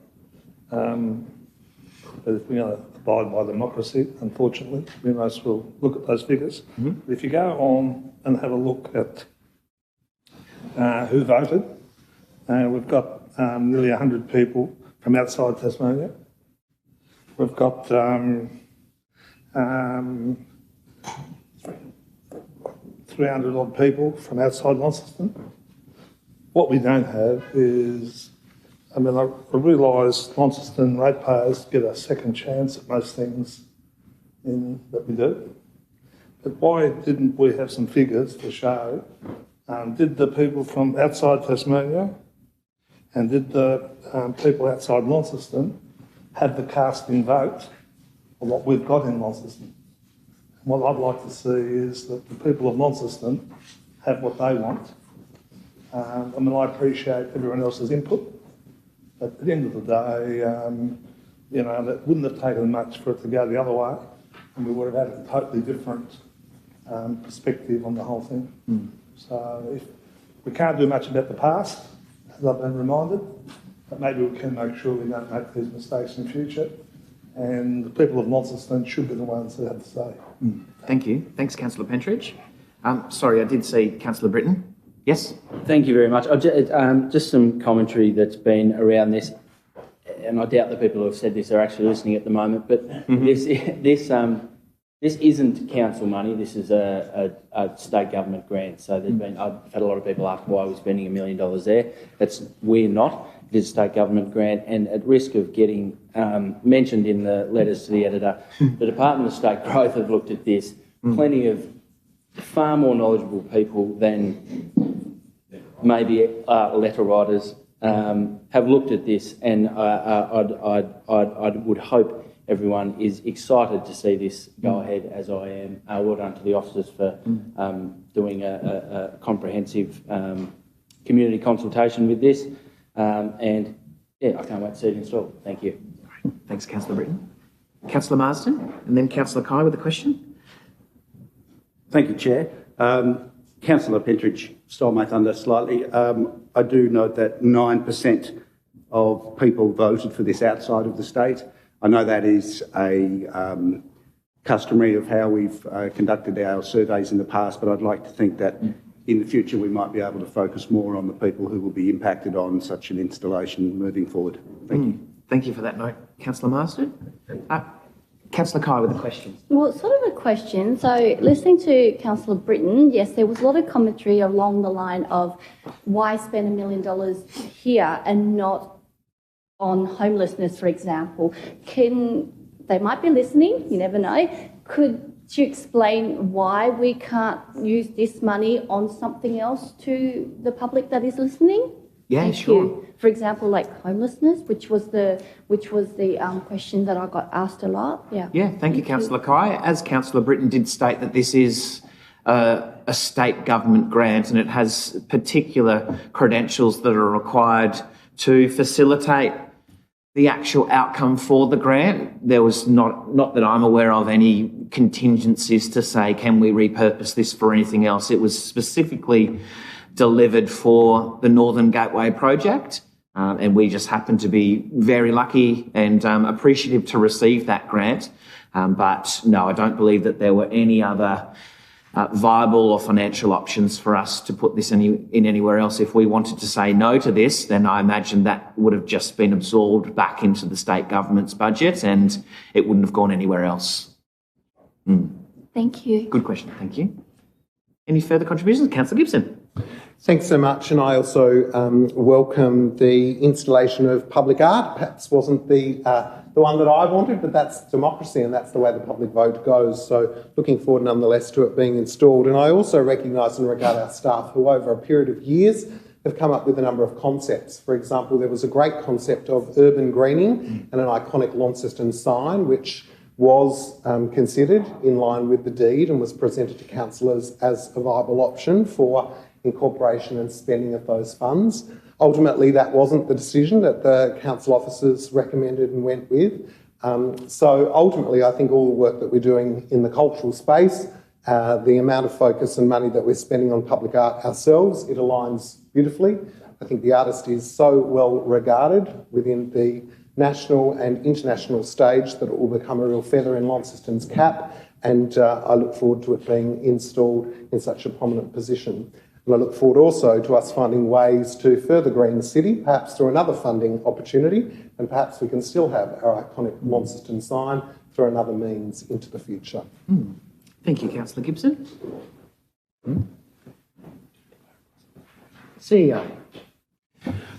But if we're going to abide by democracy, unfortunately, we must well look at those figures. But if you go on and have a look at who voted, we've got nearly 100 people from outside Tasmania. We've got 300 odd people from outside Launceston. What we don't have is, I mean, I realise Launceston ratepayers get a second chance at most things that we do. But why didn't we have some figures to show, did the people from outside Tasmania and did the people outside Launceston have the casting vote of what we've got in Launceston? And what I'd like to see is that the people of Launceston have what they want. I mean, I appreciate everyone else's input, but at the end of the day, you know, that wouldn't have taken much for it to go the other way, and we would have had a totally different perspective on the whole thing. So if we can't do much about the past, as I've been reminded, but maybe we can make sure we don't make these mistakes in future, and the people of Launceston should be the ones that have to say. Thank you. Thanks, Councillor Pentridge. Sorry, I did see Councillor Britton. Yes? Thank you very much. Just some commentary that's been around this, and I doubt the people who have said this are actually listening at the moment, but this isn't council money, this is a state government grant. So I've had a lot of people ask why we're spending $1 million there. We're not. It is a state government grant, and at risk of getting mentioned in the letters to the editor, the Department of State Growth have looked at this. Plenty of far more knowledgeable people than maybe letter writers have looked at this, and I would hope everyone is excited to see this go ahead, as I am. Well done to the officers for doing a comprehensive community consultation with this. And yeah, I can't wait to see it installed. Thank you. Thanks, Councillor Britton. Councillor Marsden, and then Councillor Kai with a question. Thank you, Chair. Councillor Pentridge stole my thunder slightly. I do note that 9% of people voted for this outside of the state. I know that is a customary of how we've conducted our surveys in the past, but I'd like to think that in the future we might be able to focus more on the people who will be impacted on such an installation moving forward. Thank you. Thank you for that note, Councillor Marsden. Councillor Kai with a question. Well, it's sort of a question. So listening to Councillor Britton, yes, there was a lot of commentary along the line of why spend $1 million here and not on homelessness, for example. They might be listening, you never know. Could you explain why we can't use this money on something else to the public that is listening? Yeah, Thank sure. you. For example, like homelessness, which was the question that I got asked a lot. Yeah. Yeah, thank you, Councillor Kai. As Councillor Britton did state that this is a state government grant and it has particular credentials that are required to facilitate the actual outcome for the grant. There was not that I'm aware of any contingencies to say, can we repurpose this for anything else? It was specifically delivered for the Northern Gateway project, and we just happened to be very lucky and appreciative to receive that grant. But no, I don't believe that there were any other viable or financial options for us to put this in anywhere else. If we wanted to say no to this, then I imagine that would have just been absorbed back into the state government's budget and it wouldn't have gone anywhere else. Thank you. Good question, thank you. Any further contributions? Councillor Gibson. Thanks so much, and I also welcome the installation of public art. Perhaps wasn't the one that I wanted, but that's democracy and that's the way the public vote goes. So looking forward nonetheless to it being installed. And I also recognise and regard our staff who over a period of years have come up with a number of concepts. For example, there was a great concept of urban greening and an iconic Launceston sign, which was considered in line with the deed and was presented to councillors as a viable option for incorporation and spending of those funds. Ultimately, that wasn't the decision that the council officers recommended and went with. So ultimately, I think all the work that we're doing in the cultural space, the amount of focus and money that we're spending on public art ourselves, it aligns beautifully. I think the artist is so well regarded within the national and international stage that it will become a real feather in Launceston's cap, and I look forward to it being installed in such a prominent position. And I look forward also to us finding ways to further green the city, perhaps through another funding opportunity, and perhaps we can still have our iconic Launceston sign through another means into the future. Thank you, Councillor Gibson. CEO.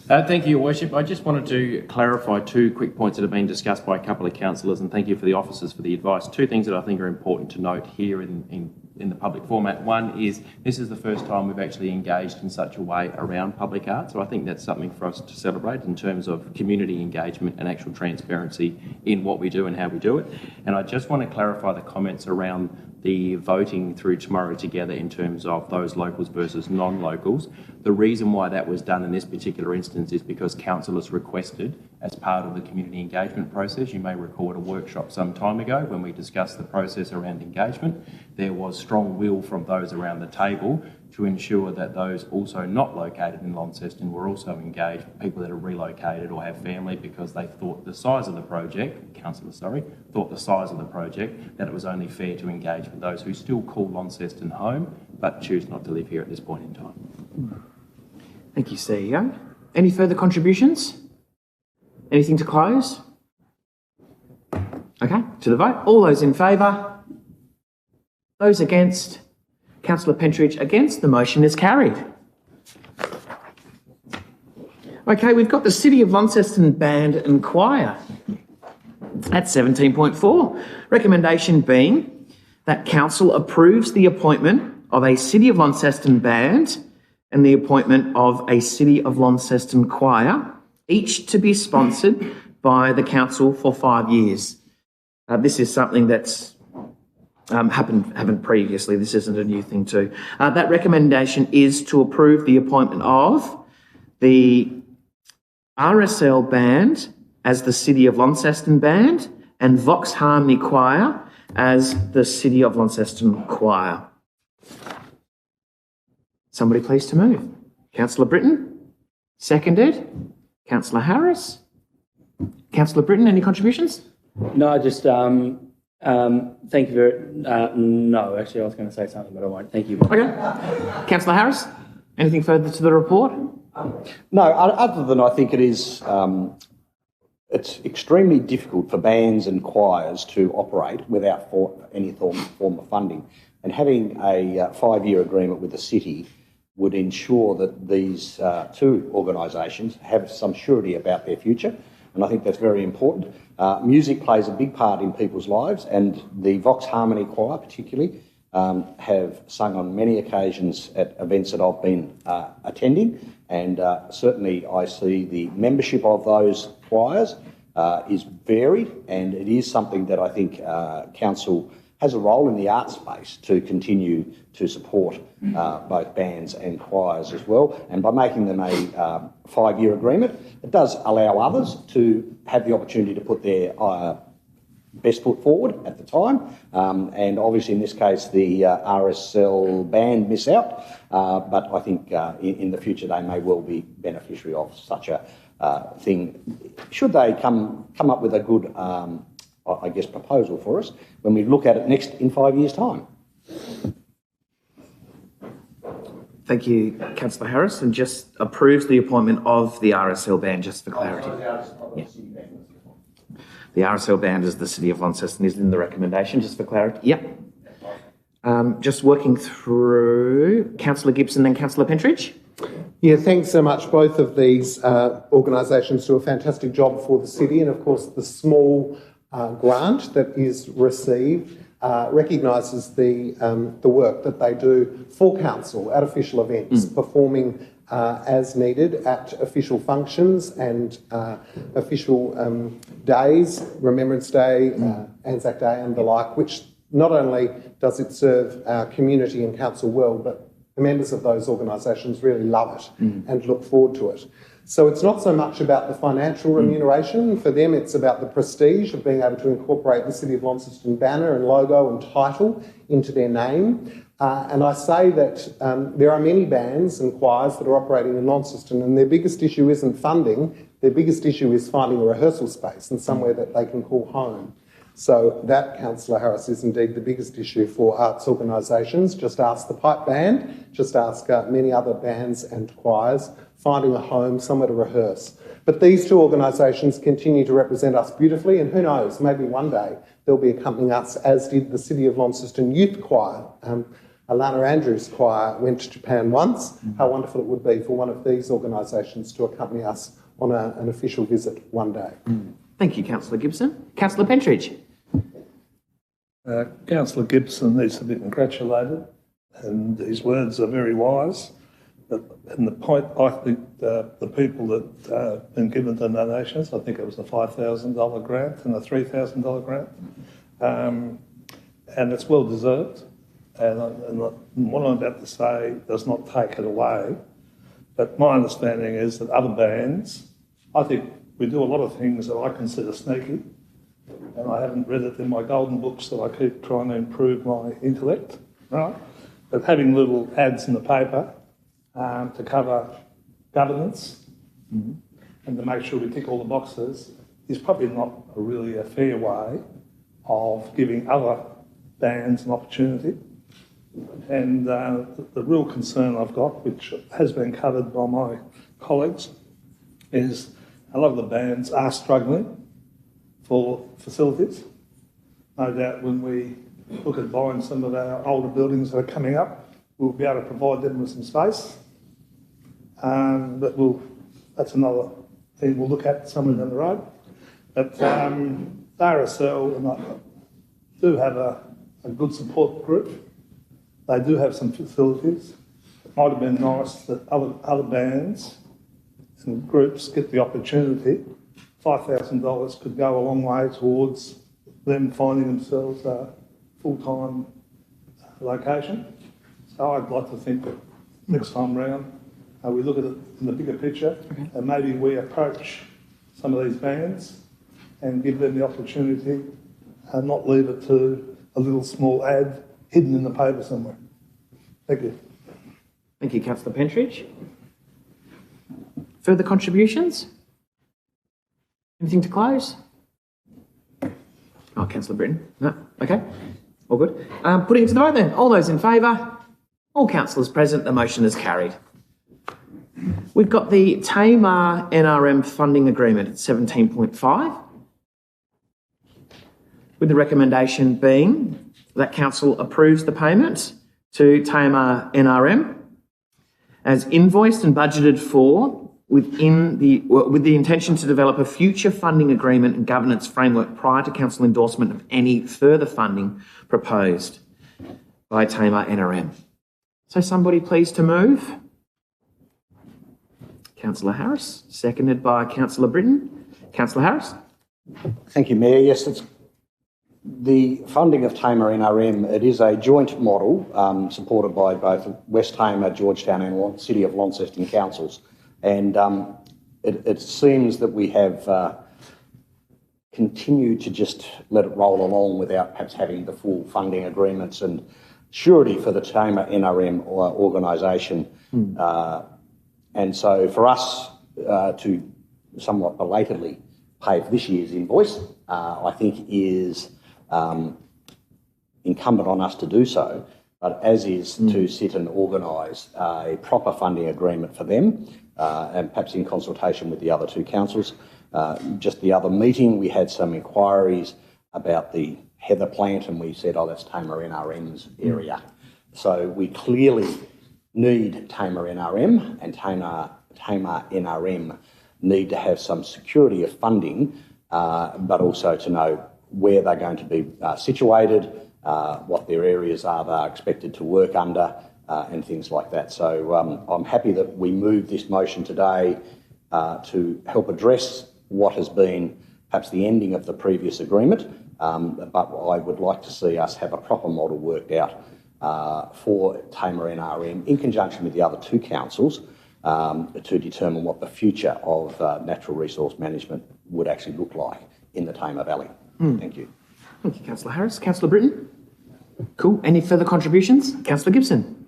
Thank you, Your Worship. I just wanted to clarify two quick points that have been discussed by a couple of councillors, and thank you for the officers for the advice. Two things that I think are important to note here in the public format. One is this is the first time we've actually engaged in such a way around public art, so I think that's something for us to celebrate in terms of community engagement and actual transparency in what we do and how we do it. And I just want to clarify the comments around the voting through tomorrow together in terms of those locals versus non-locals. The reason why that was done in this particular instance is because councillors requested, as part of the community engagement process, you may recall at a workshop some time ago when we discussed the process around engagement, there was strong will from those around the table to ensure that those also not located in Launceston were also engaged, people that are relocated or have family, because they thought the size of the project, thought the size of the project, that it was only fair to engage with those who still call Launceston home but choose not to live here at this point in time. Thank you, CEO. Any further contributions? Anything to close? Okay, to the vote. All those in favour? Those against? Councillor Pentridge against. The motion is carried. Okay, we've got the City of Launceston Band and Choir at 17.4. Recommendation being that Council approves the appointment of a City of Launceston Band and the appointment of a City of Launceston Choir, each to be sponsored by the Council for 5 years. This is something that's happened previously. This isn't a new thing too. That recommendation is to approve the appointment of the RSL Band as the City of Launceston Band and Vox Harmony Choir as the City of Launceston Choir. Somebody please to move. Councillor Britton, seconded. Councillor Harris. Councillor Britton, any contributions? No, just thank you very. No, actually, I was going to say something, but I won't. Thank you. Okay. Councillor Harris, anything further to the report? No, other than I think it is, it's extremely difficult for bands and choirs to operate without any form of funding. And having a 5-year agreement with the city would ensure that these two organisations have some surety about their future. And I think that's very important. Music plays a big part in people's lives, and the Vox Harmony Choir particularly have sung on many occasions at events that I've been attending, and certainly I see the membership of those choirs is varied, and it is something that I think Council has a role in the arts space to continue to support both bands and choirs as well. And by making them a 5-year agreement, it does allow others to have the opportunity to put their best foot forward at the time. And obviously in this case, the RSL band miss out, but I think in the future they may well be beneficiary of such a thing, should they come up with a good I guess, proposal for us when we look at it next in 5 years' time. Thank you, Councillor Harris, and just approves the appointment of the RSL band, just for clarity. Yeah. The RSL band is the City of Launceston, is in the recommendation, just for clarity. Yep. Just working through Councillor Gibson, then Councillor Pentridge. Yeah, thanks so much. Both of these organisations do a fantastic job for the city, and of course the small grant that is received recognises the work that they do for council at official events, performing as needed at official functions and official days, Remembrance Day, Anzac Day and the like, which not only does it serve our community and council well, but the members of those organisations really love it and look forward to it. So it's not so much about the financial remuneration. For them, it's about the prestige of being able to incorporate the City of Launceston banner and logo and title into their name. And I say that there are many bands and choirs that are operating in Launceston, and their biggest issue isn't funding. Their biggest issue is finding a rehearsal space and somewhere that they can call home. So that, Councillor Harris, is indeed the biggest issue for arts organisations. Just ask the Pipe Band, just ask many other bands and choirs, finding a home, somewhere to rehearse. But these two organisations continue to represent us beautifully, and who knows, maybe one day they'll be accompanying us, as did the City of Launceston Youth Choir. Alana Andrews' choir went to Japan once. How wonderful it would be for one of these organisations to accompany us on an official visit one day. Thank you, Councillor Gibson. Councillor Pentridge. Councillor Gibson needs to be congratulated, and his words are very wise. And the point, I think the people that have been given the donations, I think it was a $5,000 grant and a $3,000 grant, and it's well deserved. And what I'm about to say does not take it away, but my understanding is that other bands, I think we do a lot of things that I consider sneaky, and I haven't read it in my golden books that I keep trying to improve my intellect, right? But having little ads in the paper to cover governance and to make sure we tick all the boxes is probably not really a fair way of giving other bands an opportunity. And the real concern I've got, which has been covered by my colleagues, is a lot of the bands are struggling for facilities. No doubt when we look at buying some of our older buildings that are coming up, we'll be able to provide them with some space. But that's another thing we'll look at somewhere down the road. But RSL and I do have a good support group. They do have some facilities. It might have been nice that other bands and groups get the opportunity. $5,000 could go a long way towards them finding themselves a full-time location. So I'd like to think that next time round we look at it in the bigger picture, and maybe we approach some of these bands and give them the opportunity and not leave it to a little small ad hidden in the paper somewhere. Thank you. Thank you, Councillor Pentridge. Further contributions? Anything to close? Oh, Councillor Britton. No? Okay. All good. Putting it to the vote then. All those in favour? All councillors present, the motion is carried. We've got the Tamar NRM funding agreement at 17.5, with the recommendation being that council approves the payment to Tamar NRM as invoiced and budgeted for with the intention to develop a future funding agreement and governance framework prior to council endorsement of any further funding proposed by Tamar NRM. So somebody please to move. Councillor Harris, seconded by Councillor Britton. Councillor Harris. Thank you, Mayor. Yes, it's the funding of Tamar NRM. It is a joint model supported by both West Tamar, Georgetown and City of Launceston councils. And it seems that we have continued to just let it roll along without perhaps having the full funding agreements and surety for the Tamar NRM organisation. And so for us to somewhat belatedly pay for this year's invoice, I think is incumbent on us to do so, but as is to sit and organise a proper funding agreement for them, and perhaps in consultation with the other two councils. Just the other meeting, we had some inquiries about the heather plant, and we said, oh, that's Tamar NRM's area. So we clearly need Tamar NRM, and Tamar NRM need to have some security of funding, but also to know where they're going to be situated, what their areas are they're expected to work under, and things like that. So I'm happy that we moved this motion today to help address what has been perhaps the ending of the previous agreement, but I would like to see us have a proper model worked out for Tamar NRM in conjunction with the other two councils to determine what the future of natural resource management would actually look like in the Tamar Valley. Thank you. Thank you, Councillor Harris. Councillor Britton? Cool. Any further contributions? Councillor Gibson?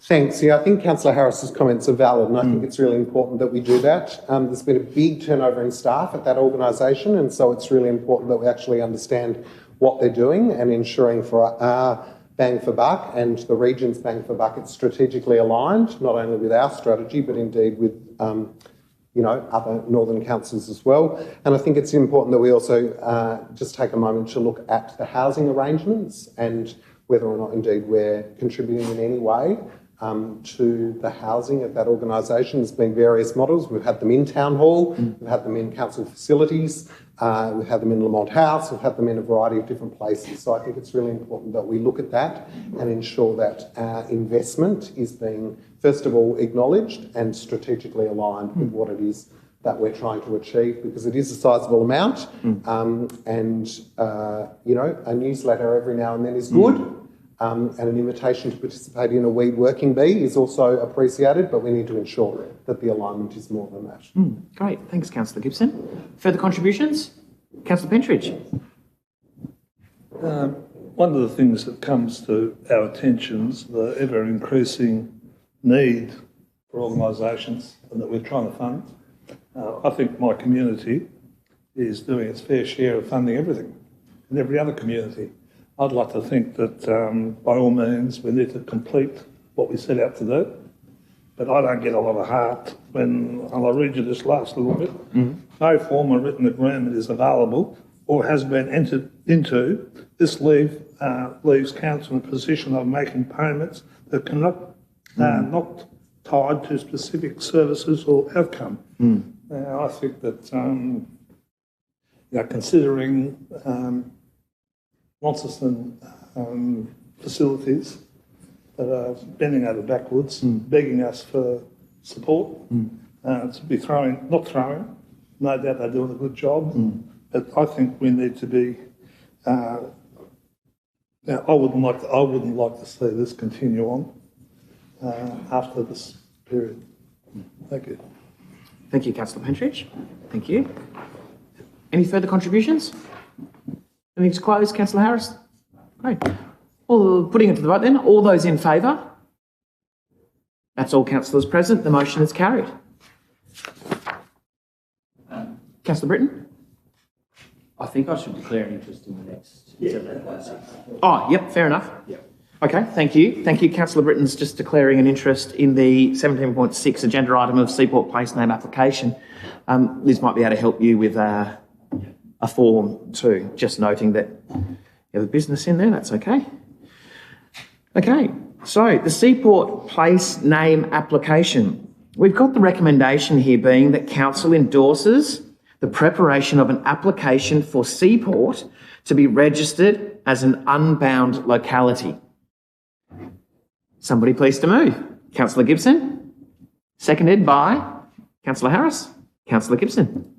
Thanks. Yeah, I think Councillor Harris's comments are valid, and I think it's really important that we do that. There's been a big turnover in staff at that organisation, and so it's really important that we actually understand what they're doing and ensuring for our bang for buck and the region's bang for buck, it's strategically aligned, not only with our strategy, but indeed with other northern councils as well. And I think it's important that we also just take a moment to look at the housing arrangements and whether or not indeed we're contributing in any way to the housing of that organisation. There's been various models. We've had them in Town Hall, we've had them in council facilities, we've had them in Lamont House, we've had them in a variety of different places. So I think it's really important that we look at that and ensure that our investment is being, first of all, acknowledged and strategically aligned with what it is that we're trying to achieve, because it is a sizable amount, and a newsletter every now and then is good, and an invitation to participate in a weed working bee is also appreciated, but we need to ensure that the alignment is more than that. Great, thanks, Councillor Gibson. Further contributions? Councillor Pentridge. One of the things that comes to our attention is the ever-increasing need for organisations and that we're trying to fund. I think my community is doing its fair share of funding everything, and every other community. I'd like to think that by all means we need to complete what we set out to do, but I don't get a lot of heart when, and I'll read you this last little bit, no form of written agreement is available or has been entered into. This leaves council in a position of making payments that cannot not tied to specific services or outcome. Now, I think that, considering Launceston facilities that are bending over backwards, begging us for support, to be not throwing, no doubt they're doing a good job, but I think we need to be, now I wouldn't like to see this continue on after this period. Thank you. Thank you, Councillor Pentridge. Thank you. Any further contributions? Anything to close, Councillor Harris? Great. Putting it to the vote then. All those in favour? That's all councillors present. The motion is carried. Councillor Britton? I think I should declare an interest in the next 7.6. Oh, yep, fair enough. Yep. Okay, thank you. Thank you. Councillor Britton's just declaring an interest in the 17.6 agenda item of Seaport Place name application. Liz might be able to help you with a form too, just noting that you have a business in there, that's okay. Okay, so the Seaport Place name application. We've got the recommendation here being that council endorses the preparation of an application for Seaport to be registered as an unbound locality. Somebody please to move. Councillor Gibson, seconded by Councillor Harris. Councillor Gibson.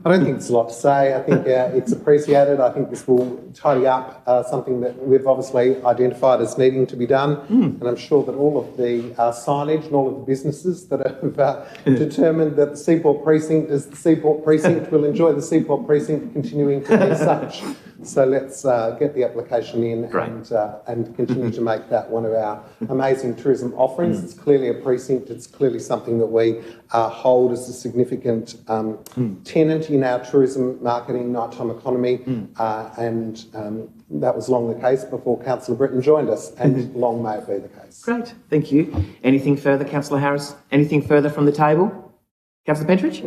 I don't think there's a lot to say. I think it's appreciated. I think this will tidy up something that we've obviously identified as needing to be done. And I'm sure that all of the signage and all of the businesses that have determined that the Seaport Precinct is the Seaport Precinct will enjoy the Seaport Precinct continuing to be such. So let's get the application in and continue to make that one of our amazing tourism offerings. It's clearly a precinct. It's clearly something that we hold as a significant tenant in our tourism marketing nighttime economy, and that was long the case before Councillor Britton joined us, and long may it be the case. Great, thank you. Anything further, Councillor Harris? Anything further from the table? Councillor Pentridge?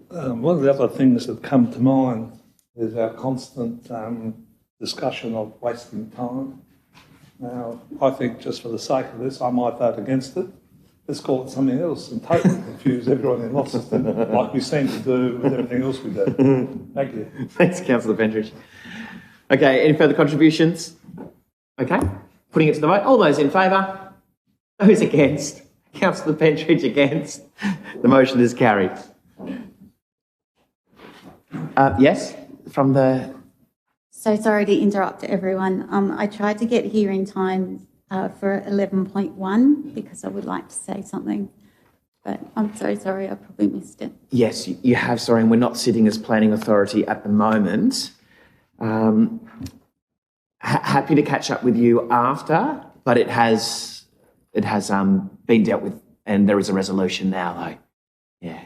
One of the other things that come to mind is our constant discussion of wasting time. Now, I think just for the sake of this, I might vote against it. Let's call it something else and totally confuse everyone in Launceston, like we seem to do with everything else we do. Thank you. Thanks, Councillor Pentridge. Okay, any further contributions? Okay, putting it to the vote. All those in favour? Those against? Councillor Pentridge against? The motion is carried. Yes, from the... So sorry to interrupt everyone. I tried to get here in time for 11.1 because I would like to say something, but I'm so sorry, I probably missed it. Yes, you have, sorry, and we're not sitting as planning authority at the moment. Happy to catch up with you after, but it has been dealt with and there is a resolution now though. Yeah.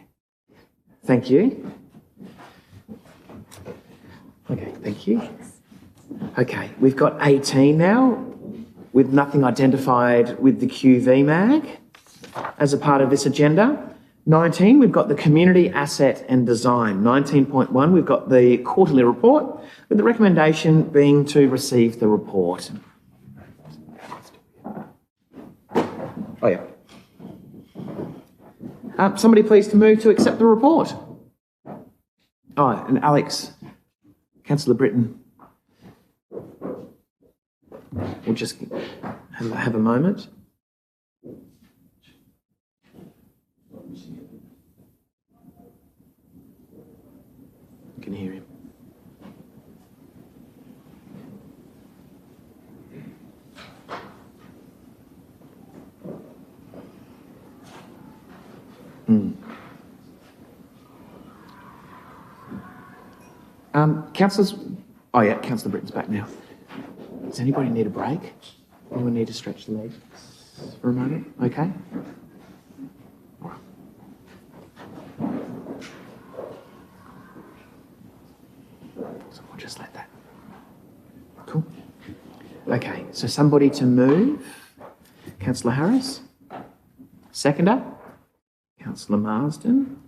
Thank you. Okay, thank you. Okay, we've got 18 now, with nothing identified with the QV mag as a part of this agenda. 19, we've got the community asset and design. 19.1, we've got the quarterly report, with the recommendation being to receive the report. Oh, yeah. Somebody please to move to accept the report. Oh, and Alex, Councillor Britton. We'll just have a moment. You can hear him. Councillors, oh yeah, Councillor Britton's back now. Does anybody need a break? Anyone need to stretch the legs for a moment? Okay. So we'll just let that. Cool. Okay, so somebody to move. Councillor Harris. Seconder. Councillor Marsden.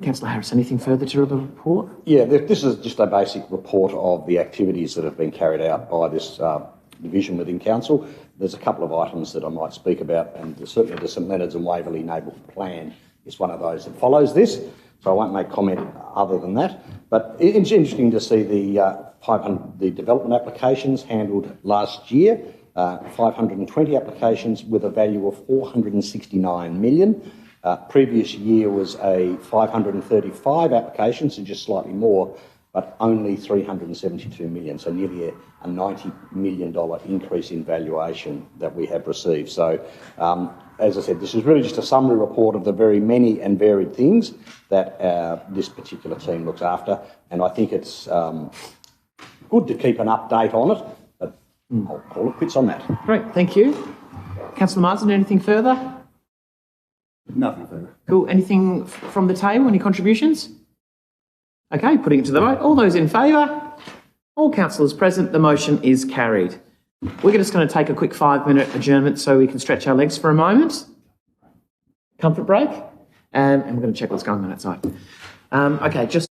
Councillor Harris, anything further to the report? Yeah, this is just a basic report of the activities that have been carried out by this division within council. There's a couple of items that I might speak about, and certainly the St Leonards and Waverley Neighbourhood Plan is one of those that follows this, so I won't make comment other than that. But it's interesting to see the development applications handled last year, 520 applications with a value of 469 million. Previous year was a 535 applications, so just slightly more, but only 372 million, so nearly a $90 million increase in valuation that we have received. So, as I said, this is really just a summary report of the very many and varied things that this particular team looks after, and I think it's good to keep an update on it, but I'll call it quits on that. Great, thank you. Councillor Marsden, anything further? Nothing further. Cool. Anything from the table? Any contributions? Okay, putting it to the vote. All those in favour? All councillors present, the motion is carried. We're just going to take a quick 5-minute adjournment so we can stretch our legs for a moment. Comfort break. And we're going to check what's going on outside. Okay, just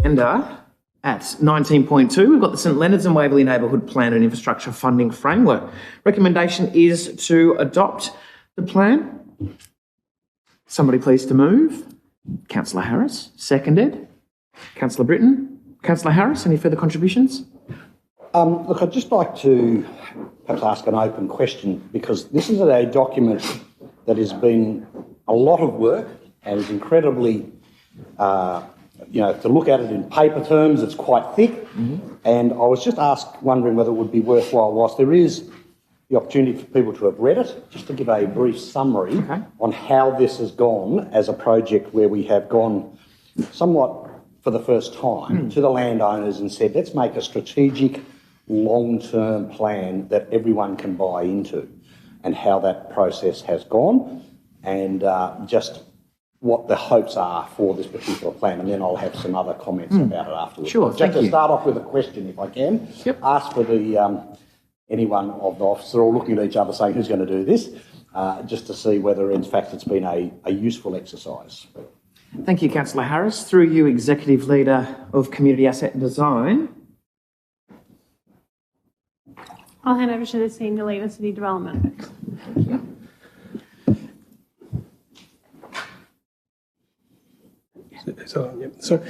agenda at 19.2, we've got the St Leonards and Waverley Neighbourhood Plan and Infrastructure Funding Framework. Recommendation is to adopt the plan. Somebody please to move. Councillor Harris, seconded. Councillor Britton. Councillor Harris, any further contributions? Look, I'd just like to perhaps ask an open question, because this is a document that has been a lot of work and is incredibly, to look at it in paper terms, it's quite thick. Mm-hmm. And I was just wondering whether it would be worthwhile, whilst there is the opportunity for people to have read it, just to give a brief summary on how this has gone as a project where we have gone somewhat for the first time to the landowners and said, let's make a strategic long-term plan that everyone can buy into, and how that process has gone, and just what the hopes are for this particular plan. And then I'll have some other comments about it afterwards. Sure, just to start off with a question, if I can. Yep. Ask for the anyone of the office, they're all looking at each other saying, who's going to do this? Just to see whether, in fact, it's been a useful exercise. Thank you, Councillor Harris. Through you, Executive Leader of Community Asset and Design. I'll hand over to the Senior Leader, City Development. Thank you. So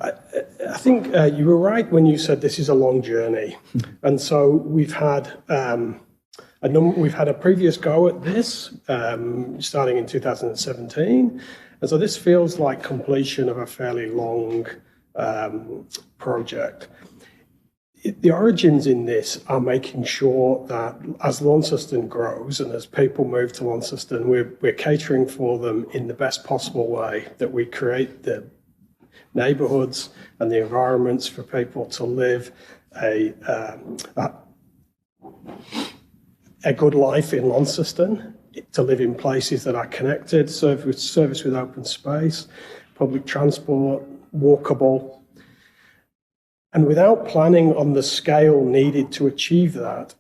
I think you were right when you said this is a long journey, and so we've had a previous go at this starting in 2017, and so this feels like completion of a fairly long project. The origins in this are making sure that as Launceston grows and as people move to Launceston, we're catering for them in the best possible way, that we create the neighbourhoods and the environments for people to live a good life in Launceston, to live in places that are connected, service with open space, public transport, walkable. And without planning on the scale needed to achieve that,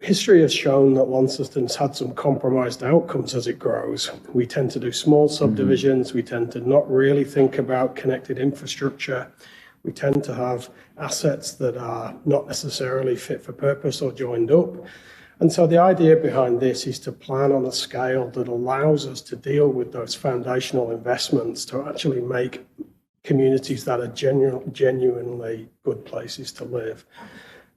history has shown that Launceston's had some compromised outcomes as it grows. We tend to do small subdivisions. We tend to not really think about connected infrastructure. We tend to have assets that are not necessarily fit for purpose or joined up. And so the idea behind this is to plan on a scale that allows us to deal with those foundational investments to actually make communities that are genuinely good places to live.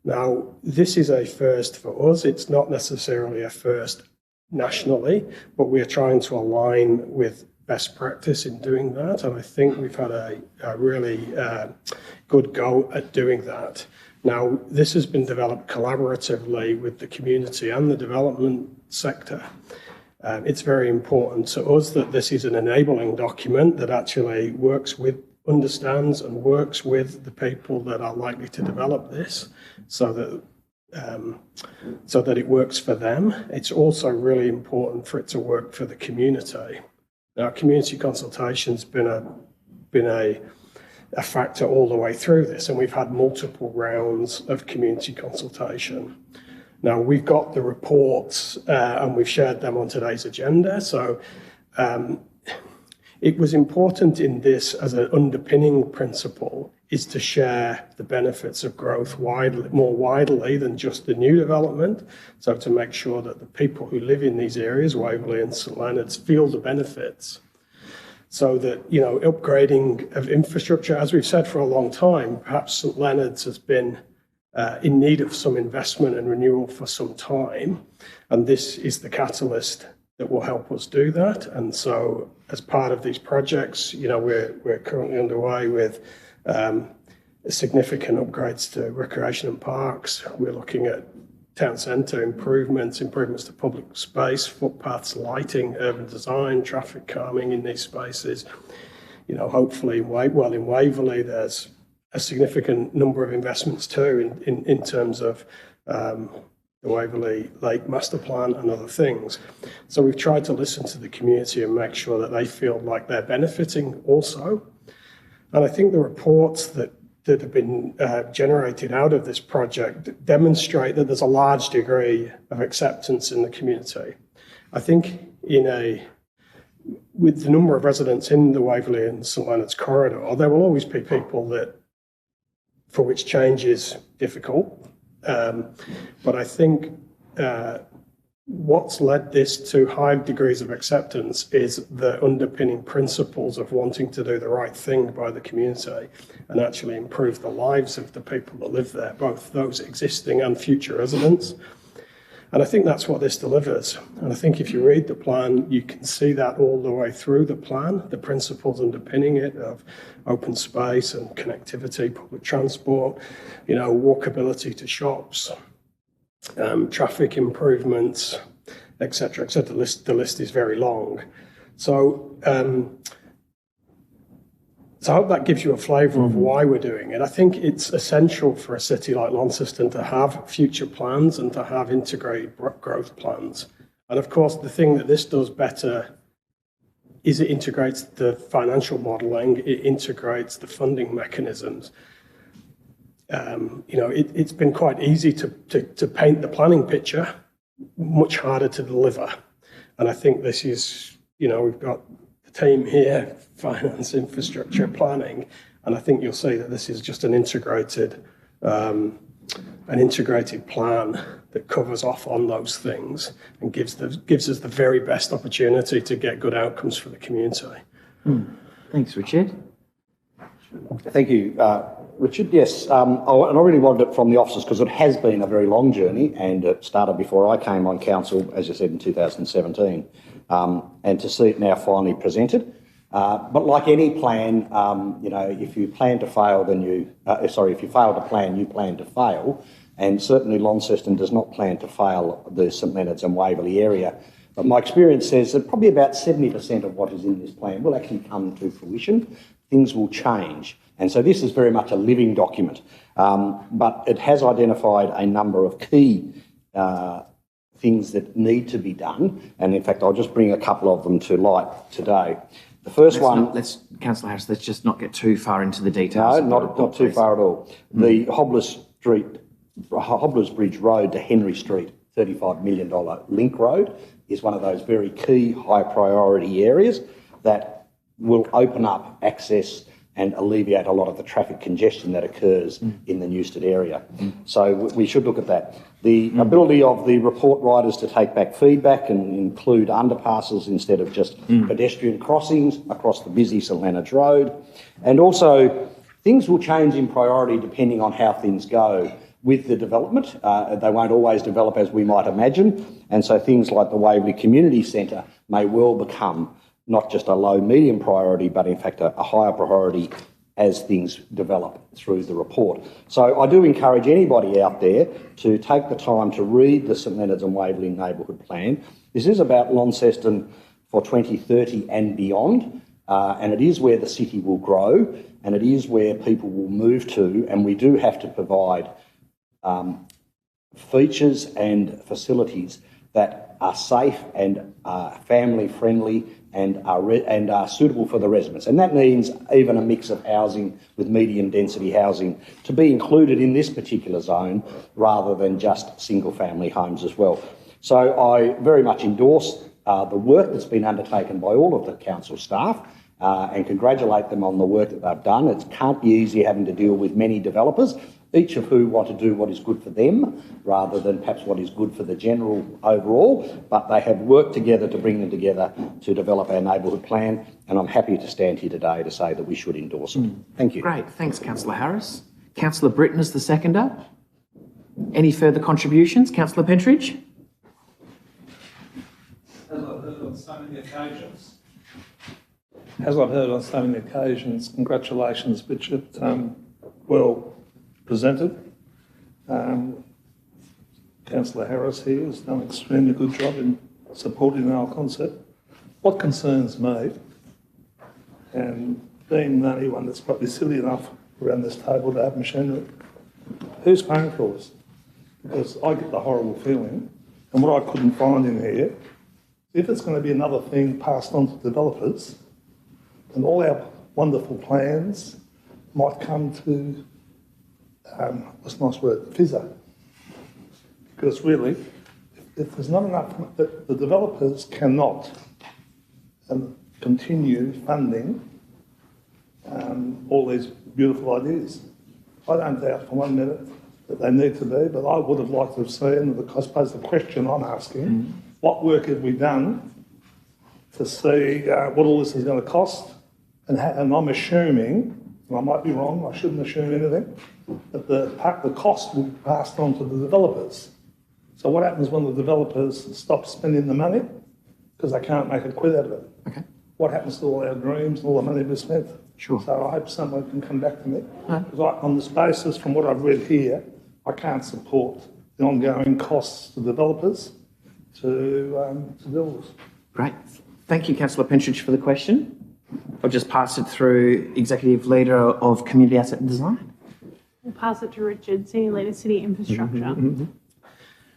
Now, this is a first for us. It's not necessarily a first nationally, but we are trying to align with best practice in doing that. And I think we've had a really good go at doing that. Now, this has been developed collaboratively with the community and the development sector. It's very important to us that this is an enabling document that actually understands and works with the people that are likely to develop this, so that it works for them. It's also really important for it to work for the community. Now, community consultation's been a factor all the way through this, and we've had multiple rounds of community consultation. Now, we've got the reports and we've shared them on today's agenda. So it was important in this as an underpinning principle is to share the benefits of growth more widely than just the new development. So to make sure that the people who live in these areas, Waverley and St Leonards, feel the benefits. So that, upgrading of infrastructure, as we've said for a long time, perhaps St Leonards has been in need of some investment and renewal for some time. And this is the catalyst that will help us do that. And so as part of these projects, we're currently underway with significant upgrades to recreation and parks. We're looking at town centre improvements to public space, footpaths, lighting, urban design, traffic calming in these spaces. Hopefully in Waverley, there's a significant number of investments too in terms of the Waverley Lake Master Plan and other things. So we've tried to listen to the community and make sure that they feel like they're benefiting also. And I think the reports that have been generated out of this project demonstrate that there's a large degree of acceptance in the community. I think with the number of residents in the Waverley and St Leonard's corridor, there will always be people for which change is difficult. But I think what's led this to high degrees of acceptance is the underpinning principles of wanting to do the right thing by the community and actually improve the lives of the people that live there, both those existing and future residents. And I think that's what this delivers. And I think if you read the plan, you can see that all the way through the plan, the principles underpinning it of open space and connectivity, public transport, walkability to shops, traffic improvements, etc., etc. The list is very long. So I hope that gives you a flavour of why we're doing it. I think it's essential for a city like Launceston to have future plans and to have integrated growth plans. And of course, the thing that this does better is it integrates the financial modelling, it integrates the funding mechanisms. It's been quite easy to paint the planning picture, much harder to deliver. And I think this is, we've got the team here, finance, infrastructure, planning, and I think you'll see that this is just an integrated plan that covers off on those things and gives us the very best opportunity to get good outcomes for the community. Thanks, Richard. Thank you, Richard. Yes, and I really wanted it from the officers because it has been a very long journey and it started before I came on council, as you said, in 2017, and to see it now finally presented. But like any plan, if you plan to fail, if you fail to plan, you plan to fail. And certainly Launceston does not plan to fail the St Leonards and Waverley area. But my experience says that probably about 70% of what is in this plan will actually come to fruition. Things will change. And so this is very much a living document. But it has identified a number of key things that need to be done. And in fact, I'll just bring a couple of them to light today. The first Councillor Harris, let's just not get too far into the details. No, not too far at all. The Hobblers Bridge Road to Henry Street, $35 million link road, is one of those very key high priority areas that will open up access and alleviate a lot of the traffic congestion that occurs in the Newstead area. So we should look at that. The ability of the report writers to take back feedback and include underpasses instead of just pedestrian crossings across the busy St Leonard's Road. And also, things will change in priority depending on how things go with the development. They won't always develop as we might imagine. And so things like the Waverley Community Centre may well become not just a low, medium priority, but in fact a higher priority as things develop through the report. So I do encourage anybody out there to take the time to read the St Leonards and Waverley Neighbourhood Plan. This is about Launceston for 2030 and beyond, and it is where the city will grow, and it is where people will move to, and we do have to provide features and facilities that are safe and family friendly and are suitable for the residents. And that means even a mix of housing with medium density housing to be included in this particular zone rather than just single family homes as well. So I very much endorse the work that's been undertaken by all of the council staff and congratulate them on the work that they've done. It can't be easy having to deal with many developers, each of who want to do what is good for them rather than perhaps what is good for the general overall, but they have worked together to bring them together to develop our neighbourhood plan, and I'm happy to stand here today to say that we should endorse it. Thank you. Great, thanks Councillor Harris. Councillor Britton is the seconder. Any further contributions? Councillor Pentridge? As I've heard on so many occasions, congratulations, Richard. Well presented. Councillor Harris here has done an extremely good job in supporting our concept. What concerns me, and being the only one that's probably silly enough around this table to have machinery, who's paying for us? Because I get the horrible feeling, and what I couldn't find in here, if it's going to be another thing passed on to developers, then all our wonderful plans might come to, what's the nice word, fizzer. Because really, if there's not enough, the developers cannot, and continue funding all these beautiful ideas. I don't doubt for 1 minute that they need to be, but I would have liked to have seen, I suppose the question I'm asking, what work have we done to see what all this is going to cost? And I'm assuming, and I might be wrong, I shouldn't assume anything, that the cost will be passed on to the developers. So what happens when the developers stop spending the money because they can't make a quid out of it? Okay. What happens to all our dreams and all the money we spent? Sure. So I hope someone can come back to me. Because on this basis, from what I've read here, I can't support the ongoing costs to developers to builders. Great. Thank you, Councillor Pentridge, for the question. I'll just pass it through Executive Leader of Community Asset and Design. We'll pass it to Richard, Senior Leader, City Infrastructure.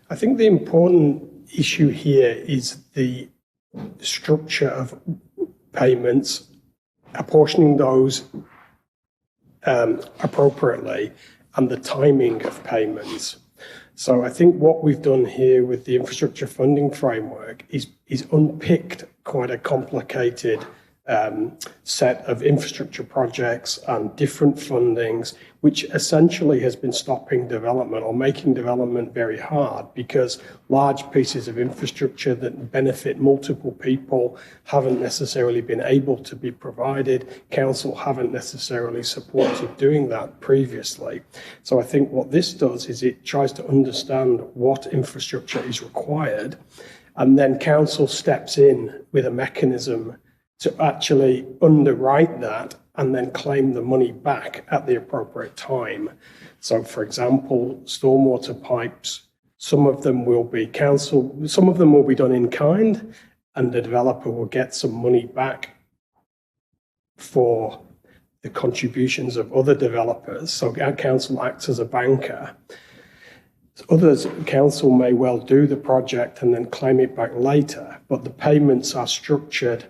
I think the important issue here is the structure of payments, apportioning those appropriately, and the timing of payments. So I think what we've done here with the infrastructure funding framework is unpicked quite a complicated set of infrastructure projects and different fundings, which essentially has been stopping development or making development very hard because large pieces of infrastructure that benefit multiple people haven't necessarily been able to be provided. Council haven't necessarily supported doing that previously. So I think what this does is it tries to understand what infrastructure is required, and then council steps in with a mechanism to actually underwrite that and then claim the money back at the appropriate time. So, for example, stormwater pipes, some of them will be some of them will be done in kind, and the developer will get some money back for the contributions of other developers. So our council acts as a banker. Others, council may well do the project and then claim it back later, but the payments are structured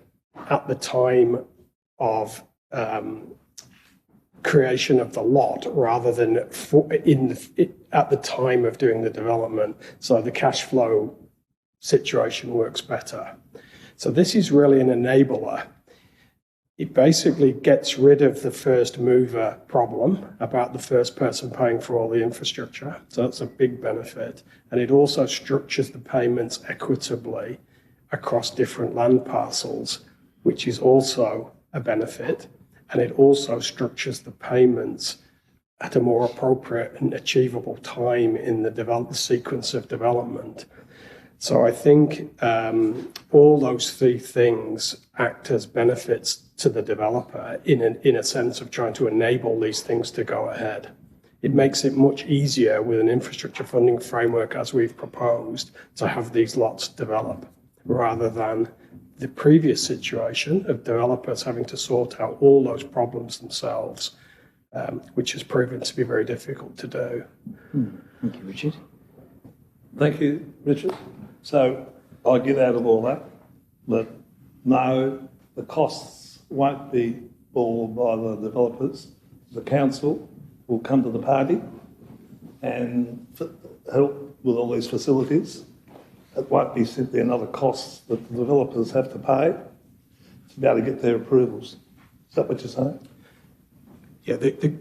at the time of creation of the lot rather than at the time of doing the development. So the cash flow situation works better. So this is really an enabler. It basically gets rid of the first mover problem about the first person paying for all the infrastructure. So that's a big benefit. And it also structures the payments equitably across different land parcels, which is also a benefit, and it also structures the payments at a more appropriate and achievable time in the sequence of development. So I think all those three things act as benefits to the developer in a sense of trying to enable these things to go ahead. It makes it much easier with an infrastructure funding framework as we've proposed to have these lots develop rather than the previous situation of developers having to sort out all those problems themselves, which has proven to be very difficult to do. Thank you, Richard. Thank you, Richard. So I get out of all that no, the costs won't be borne by the developers. The council will come to the party and help with all these facilities. It won't be simply another cost that the developers have to pay to be able to get their approvals. Is that what you're saying? Yeah, the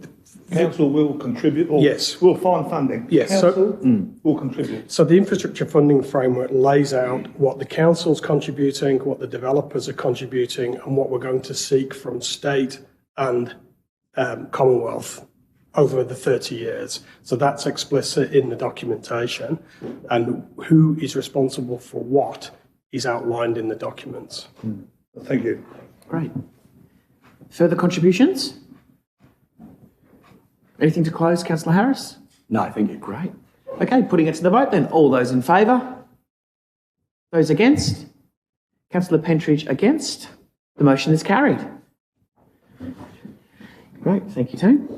council will contribute, or yes, will find funding. Yes, council will contribute. So the infrastructure funding framework lays out what the council's contributing, what the developers are contributing, and what we're going to seek from state and Commonwealth over the 30 years. So that's explicit in the documentation, and who is responsible for what is outlined in the documents. Thank you. Great. Further contributions? Anything to close, Councillor Harris? No, thank you. Great. Okay, putting it to the vote then. All those in favour? Those against? Councillor Pentridge against? The motion is carried. Great, thank you, team.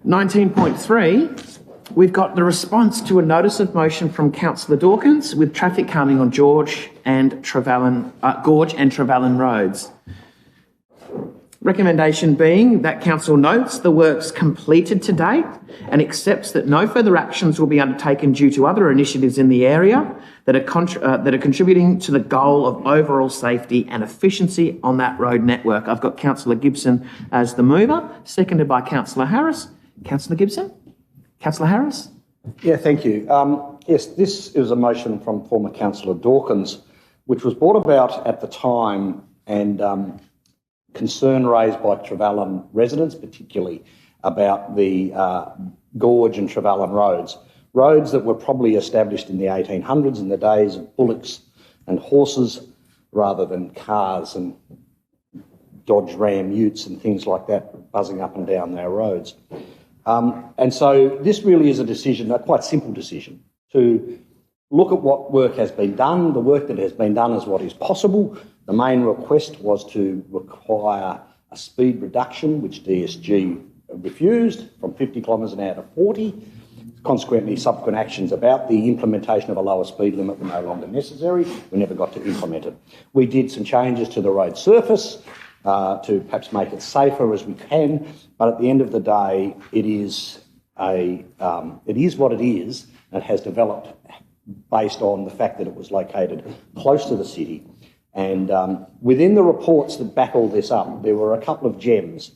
19.3, we've got the response to a notice of motion from Councillor Dawkins with traffic calming on Gorge and Trevelyan roads. Recommendation being that Council notes the works completed to date and accepts that no further actions will be undertaken due to other initiatives in the area, that are contributing to the goal of overall safety and efficiency on that road network. I've got Councillor Gibson as the mover, seconded by Councillor Harris. Councillor Gibson? Councillor Harris? Yeah, thank you. Yes, this is a motion from former Councillor Dawkins, which was brought about at the time and concern raised by Trevelyan residents, particularly about the Gorge and Trevelyan roads that were probably established in the 1800s in the days of bullocks and horses rather than cars and Dodge Ram utes and things like that buzzing up and down our roads. And so this really is a decision, a quite simple decision, to look at what work has been done. The work that has been done is what is possible. The main request was to require a speed reduction, which DSG refused, from 50 kilometres an hour to 40. Consequently, subsequent actions about the implementation of a lower speed limit were no longer necessary. We never got to implement it. We did some changes to the road surface to perhaps make it safer as we can, but at the end of the day, it is what it is, and it has developed based on the fact that it was located close to the city. And within the reports that back all this up, there were a couple of gems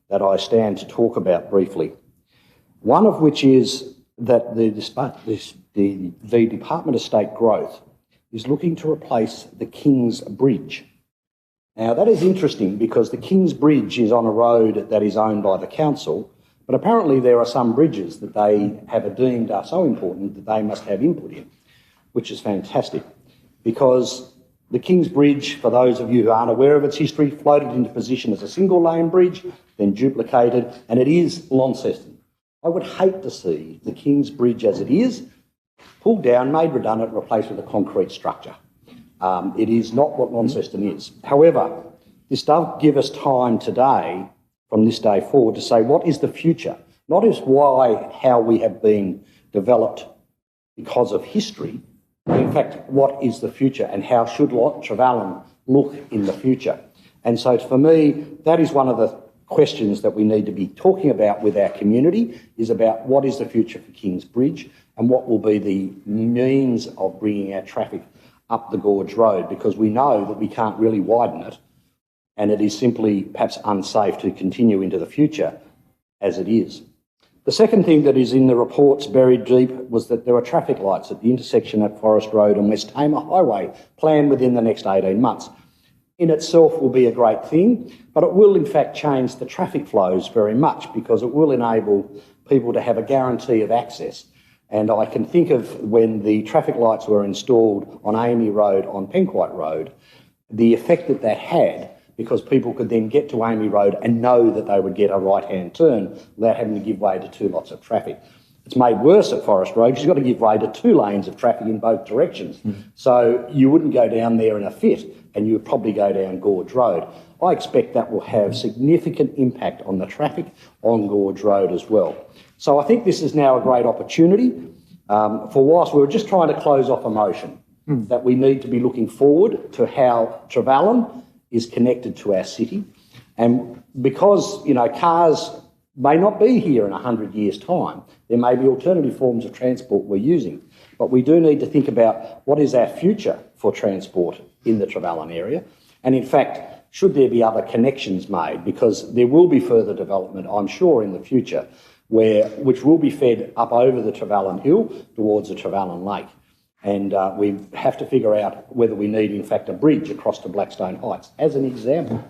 that I stand to talk about briefly. One of which is that the Department of State Growth is looking to replace the King's Bridge. Now, that is interesting because the King's Bridge is on a road that is owned by the council, but apparently there are some bridges that they have deemed are so important that they must have input in, which is fantastic because the King's Bridge, for those of you who aren't aware of its history, floated into position as a single lane bridge, then duplicated, and it is Launceston. I would hate to see the King's Bridge as it is pulled down, made redundant, replaced with a concrete structure. It is not what Launceston is. However, this does give us time today, from this day forward, to say what is the future, not as how we have been developed because of history, but in fact, what is the future and how should Trevelyan look in the future? And so for me, that is one of the questions that we need to be talking about with our community, is about what is the future for King's Bridge and what will be the means of bringing our traffic up the Gorge Road, because we know that we can't really widen it and it is simply perhaps unsafe to continue into the future as it is. The second thing that is in the reports buried deep was that there are traffic lights at the intersection at Forest Road and West Tamar Highway planned within the next 18 months. In itself will be a great thing, but it will in fact change the traffic flows very much because it will enable people to have a guarantee of access. And I can think of when the traffic lights were installed on Amy Road, on Penquite Road, the effect that that had, because people could then get to Amy Road and know that they would get a right-hand turn without having to give way to two lots of traffic. It's made worse at Forest Road because you've got to give way to two lanes of traffic in both directions. So you wouldn't go down there in a fit and you would probably go down Gorge Road. I expect that will have significant impact on the traffic on Gorge Road as well. So I think this is now a great opportunity for whilst we were just trying to close off a motion, that we need to be looking forward to how Trevelyan is connected to our city. And because, cars may not be here in 100 years' time, there may be alternative forms of transport we're using. But we do need to think about what is our future for transport in the Trevelyan area. And in fact, should there be other connections made, because there will be further development, I'm sure, in the future, which will be fed up over the Trevelyan Hill towards the Trevelyan Lake. And we have to figure out whether we need, in fact, a bridge across to Blackstone Heights as an example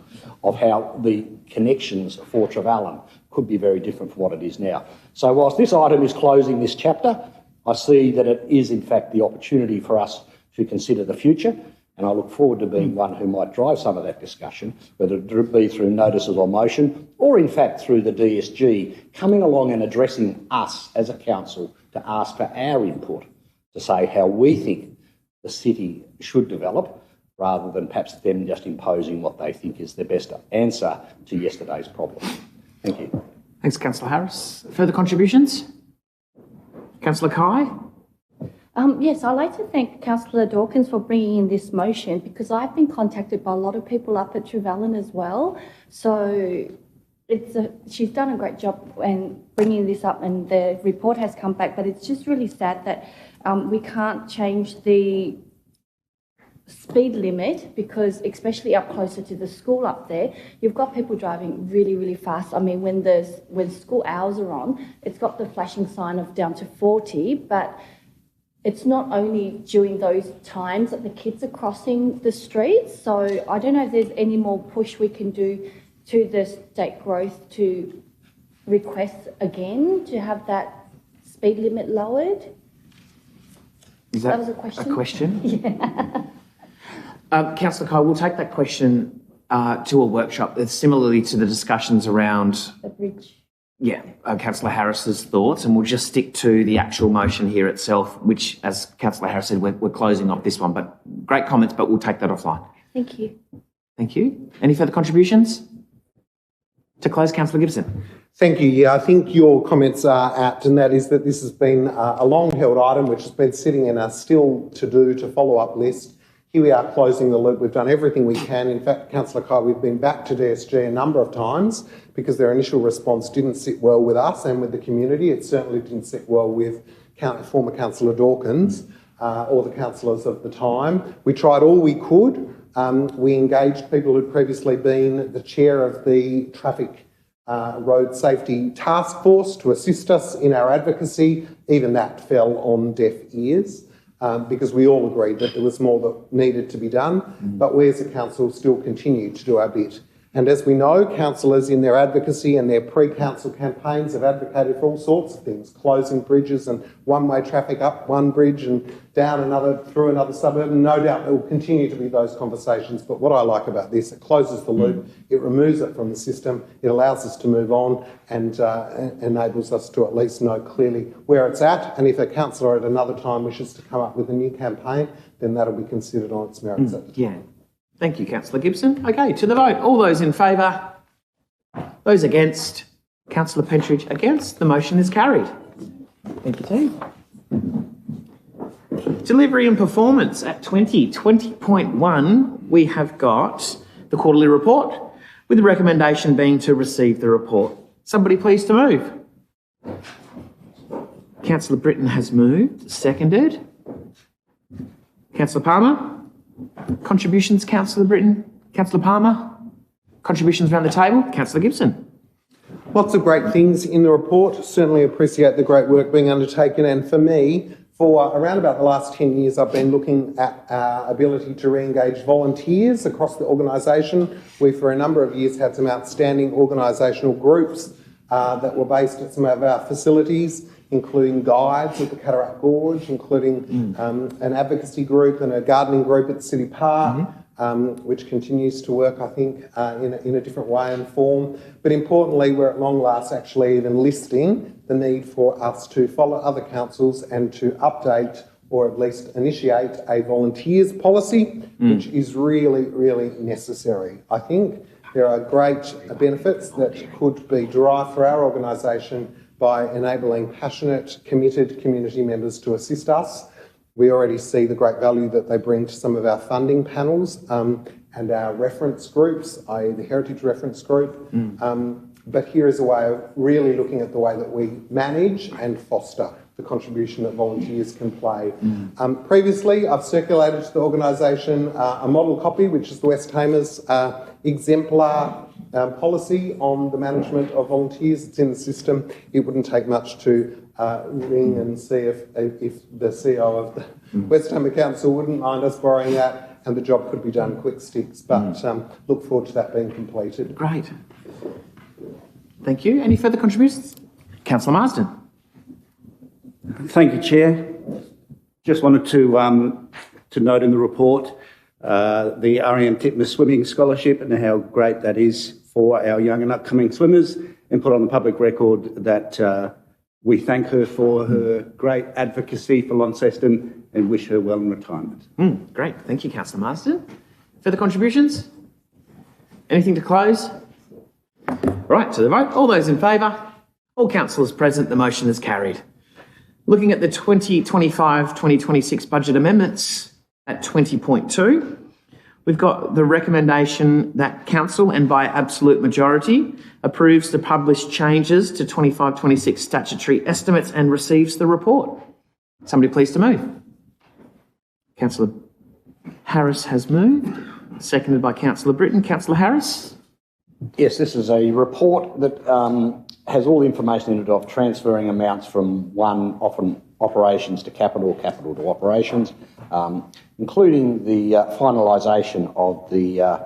of how the connections for Trevelyan could be very different from what it is now. So whilst this item is closing this chapter, I see that it is, in fact, the opportunity for us to consider the future. And I look forward to being one who might drive some of that discussion, whether it be through notices or motion, or in fact through the DSG coming along and addressing us as a council to ask for our input, to say how we think the city should develop, rather than perhaps them just imposing what they think is the best answer to yesterday's problem. Thank you. Thanks, Councillor Harris. Further contributions? Councillor Kai? Yes, I'd like to thank Councillor Dawkins for bringing in this motion, because I've been contacted by a lot of people up at Trevelyan as well. So she's done a great job in bringing this up, and the report has come back, but it's just really sad that We can't change the speed limit because, especially up closer to the school up there, you've got people driving really, really fast. I mean, when school hours are on, it's got the flashing sign of down to 40, but it's not only during those times that the kids are crossing the streets. So I don't know if there's any more push we can do to the state growth to request again to have that speed limit lowered. That was a question? A question? Yeah. Councillor Cole, we'll take that question to a workshop. It's similarly to the discussions around The bridge. Councillor Harris's thoughts, and we'll just stick to the actual motion here itself, which, as Councillor Harris said, we're closing off this one. But great comments, but we'll take that offline. Thank you. Thank you. Any further contributions? To close, Councillor Gibson. Thank you. Yeah, I think your comments are apt, and that is that this has been a long-held item which has been sitting in a still to-do, to follow-up list. Here we are closing the loop. We've done everything we can. In fact, Councillor Kyle, we've been back to DSG a number of times because their initial response didn't sit well with us and with the community. It certainly didn't sit well with former Councillor Dawkins or the councillors of the time. We tried all we could. We engaged people who'd previously been the chair of the Traffic Road Safety Task Force to assist us in our advocacy. Even that fell on deaf ears. Because we all agreed that there was more that needed to be done, but we as a council still continue to do our bit. And as we know, councillors in their advocacy and their pre-council campaigns have advocated for all sorts of things, closing bridges and one-way traffic up one bridge and down another, through another suburb, and no doubt there will continue to be those conversations. But what I like about this, it closes the loop, it removes it from the system, it allows us to move on and enables us to at least know clearly where it's at. And if a councillor at another time wishes to come up with a new campaign, then that'll be considered on its merits at the time. Yeah. Thank you, Councillor Gibson. Okay, to the vote. All those in favour? Those against? Councillor Pentridge against. The motion is carried. Thank you, team. Delivery and performance at 20.1, we have got the quarterly report, with the recommendation being to receive the report. Somebody please to move. Councillor Britton has moved. Seconded. Councillor Palmer? Contributions, Councillor Britton. Councillor Palmer? Contributions around the table? Councillor Gibson. Lots of great things in the report. Certainly appreciate the great work being undertaken. And for me, for around about the last 10 years, I've been looking at our ability to re-engage volunteers across the organisation. We, for a number of years, had some outstanding organisational groups that were based at some of our facilities, including guides at the Cataract Gorge, including an advocacy group and a gardening group at the City Park, which continues to work, I think, in a different way and form. But importantly, we're at long last actually even listing the need for us to follow other councils and to update or at least initiate a volunteers policy, which is really, really necessary. I think there are great benefits that could be derived for our organisation by enabling passionate, committed community members to assist us. We already see the great value that they bring to some of our funding panels and our reference groups, i.e. the Heritage Reference Group. But here is a way of really looking at the way that we manage and foster the contribution that volunteers can play. Previously, I've circulated to the organisation a model copy, which is the West Hamers exemplar policy on the management of volunteers. It's in the system. It wouldn't take much to ring and see if the CEO of the West Hamer Council wouldn't mind us borrowing that, and the job could be done quick sticks. But look forward to that being completed. Great. Thank you. Any further contributions? Councillor Marsden. Thank you, Chair. Just wanted to note in the report the REM Titmus Swimming Scholarship and how great that is for our young and upcoming swimmers, and put on the public record that we thank her for her great advocacy for Launceston and wish her well in retirement. Great. Thank you, Councillor Marsden. Further contributions? Anything to close? Right, to the vote. All those in favour? All councillors present, the motion is carried. Looking at the 2025-2026 budget amendments at 20.2, we've got the recommendation that Council, and by absolute majority, approves the published changes to 25-26 statutory estimates and receives the report. Somebody please to move. Councillor Harris has moved, seconded by Councillor Britton. Councillor Harris? Yes, this is a report that has all the information in it of transferring amounts from often operations to capital to operations, including the finalisation of the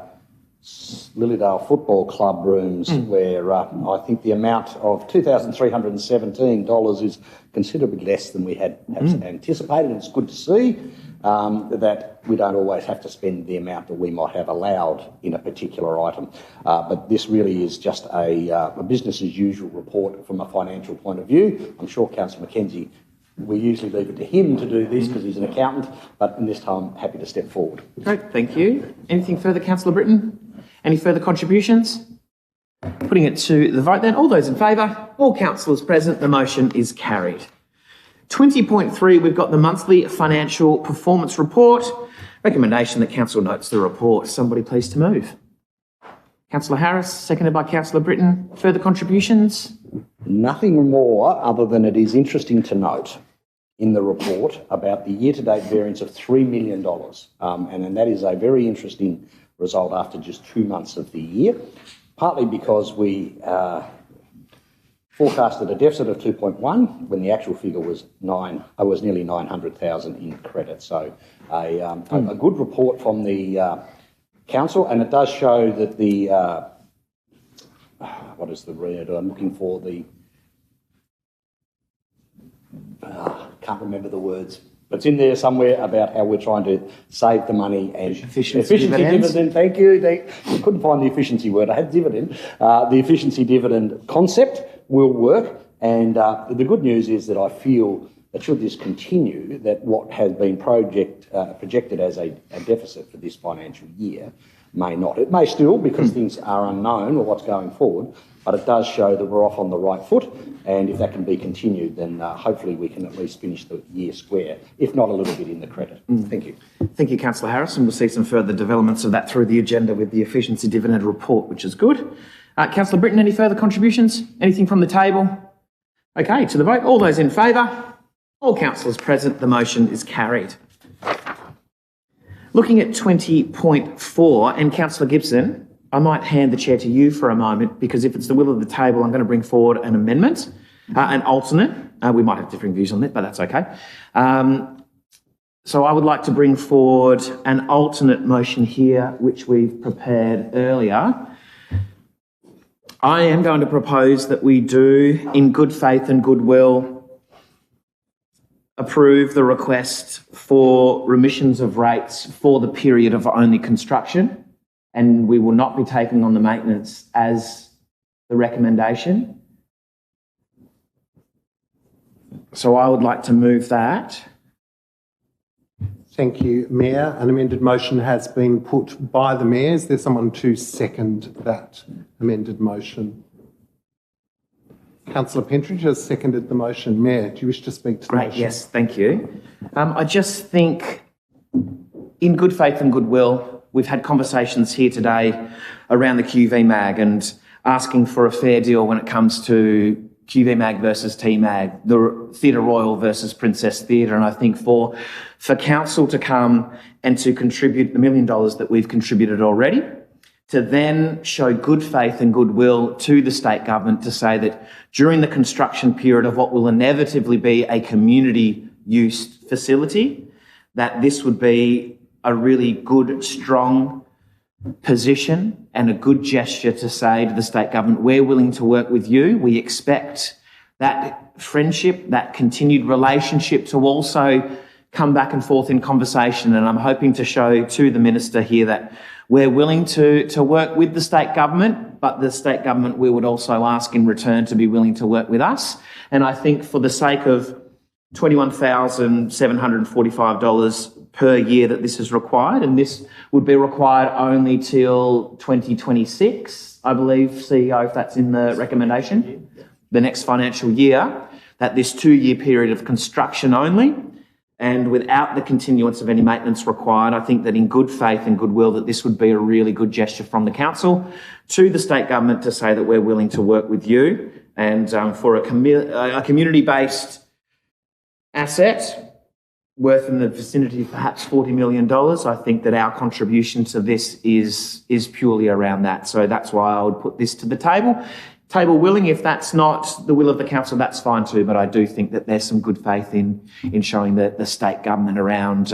Lilydale Football Club rooms, where I think the amount of $2,317 is considerably less than we had perhaps anticipated. It's good to see that we don't always have to spend the amount that we might have allowed in a particular item. But this really is just a business as usual report from a financial point of view. I'm sure Councillor Mackenzie, we usually leave it to him to do this because he's an accountant, but in this time, happy to step forward. Great, thank you. Anything further, Councillor Britton? Any further contributions? Putting it to the vote then. All those in favour? All councillors present. The motion is carried. 20.3, we've got the monthly financial performance report. Recommendation that council notes the report. Somebody please to move. Councillor Harris, seconded by Councillor Britton. Further contributions? Nothing more other than it is interesting to note in the report about the year-to-date variance of $3 million. And that is a very interesting result after just 2 months of the year, partly because we forecasted a deficit of 2.1 when the actual figure was nearly 900,000 in credit. So a good report from the council, and it does show that the what is the word I'm looking for? The can't remember the words. But it's in there somewhere about how we're trying to save the money and efficiency dividend. Thank you. I couldn't find the efficiency word. I had dividend. The efficiency dividend concept will work. And the good news is that I feel that should this continue, that what has been projected as a deficit for this financial year may not. It may still, because things are unknown or what's going forward, but it does show that we're off on the right foot. And if that can be continued, then hopefully we can at least finish the year square, if not a little bit in the credit. Thank you. Thank you, Councillor Harris, and we'll see some further developments of that through the agenda with the efficiency dividend report, which is good. Councillor Britton, any further contributions? Anything from the table? Okay, to the vote. All those in favour? All councillors present, the motion is carried. Looking at 20.4, and Councillor Gibson, I might hand the chair to you for a moment, because if it's the will of the table, I'm going to bring forward an amendment, an alternate. We might have differing views on that, but that's okay. So I would like to bring forward an alternate motion here, which we've prepared earlier. I am going to propose that we do, in good faith and goodwill, approve the request for remissions of rates for the period of only construction, and we will not be taking on the maintenance as the recommendation. So I would like to move that. Thank you, Mayor. An amended motion has been put by the Mayor. Is there someone to second that amended motion? Councillor Pentridge has seconded the motion. Mayor, do you wish to speak to the motion? Yes, thank you. I just think, in good faith and goodwill, we've had conversations here today around the QV mag and asking for a fair deal when it comes to QV mag versus T-mag, the Theatre Royal versus Princess Theatre. And I think for council to come and to contribute the $1 million that we've contributed already, to then show good faith and goodwill to the state government to say that during the construction period of what will inevitably be a community use facility, that this would be a really good, strong position and a good gesture to say to the state government, we're willing to work with you. We expect that friendship, that continued relationship to also come back and forth in conversation. And I'm hoping to show to the Minister here that we're willing to work with the state government, but the state government we would also ask in return to be willing to work with us. And I think for the sake of $21,745 per year that this is required, and this would be required only till 2026, I believe, CEO, if that's in the recommendation, the next financial year, that this 2-year period of construction only, and without the continuance of any maintenance required, I think that in good faith and goodwill that this would be a really good gesture from the council to the state government to say that we're willing to work with you, and for a community-based asset worth in the vicinity of perhaps $40 million. I think that our contribution to this is purely around that. So that's why I would put this to the table. Table willing, if that's not the will of the council, that's fine too. But I do think that there's some good faith in showing the state government around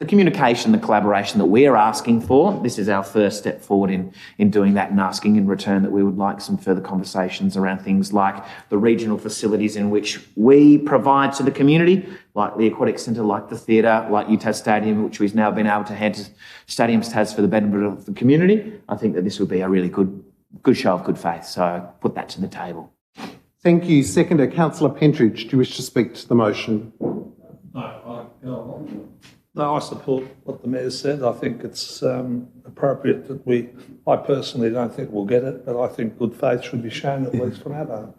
the communication, the collaboration that we're asking for. This is our first step forward in doing that and asking in return that we would like some further conversations around things like the regional facilities in which we provide to the community, like the Aquatic Centre, like the theatre, like UTAS Stadium, which we've now been able to hand to Stadiums TAS for the benefit of the community. I think that this would be a really good show of good faith. So put that to the table. Thank you. Seconder, Councillor Pentridge, do you wish to speak to the motion? No, I support what the Mayor said. I think it's appropriate that I personally don't think we'll get it, but I think good faith should be shown at least from our part.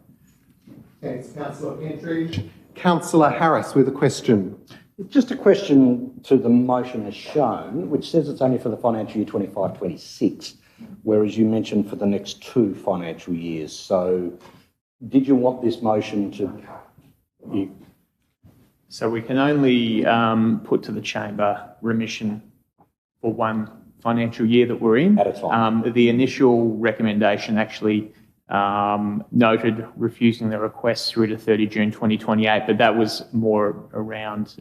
Thanks, Councillor Pentridge. Councillor Harris with a question. Just a question to the motion as shown, which says it's only for the financial year 25-26, whereas you mentioned for the next 2 financial years. So did you want this motion to... So we can only put to the chamber remission for 1 financial year that we're in. At a time. The initial recommendation actually noted refusing the request through to 30 June 2028, but that was more around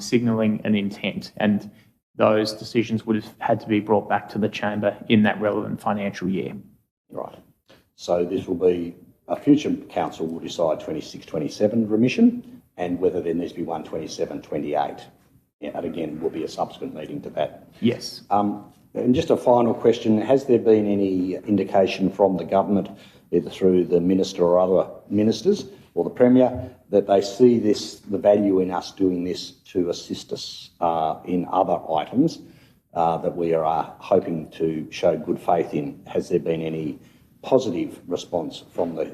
signalling an intent, and those decisions would have had to be brought back to the chamber in that relevant financial year. Right. So this will be, a future council will decide 26-27 remission, and whether there needs to be 127-28. Yeah, and again, will be a subsequent meeting to that. Yes. And just a final question, has there been any indication from the government, either through the minister or other ministers or the Premier, that they see the value in us doing this to assist us in other items that we are hoping to show good faith in? Has there been any positive response from the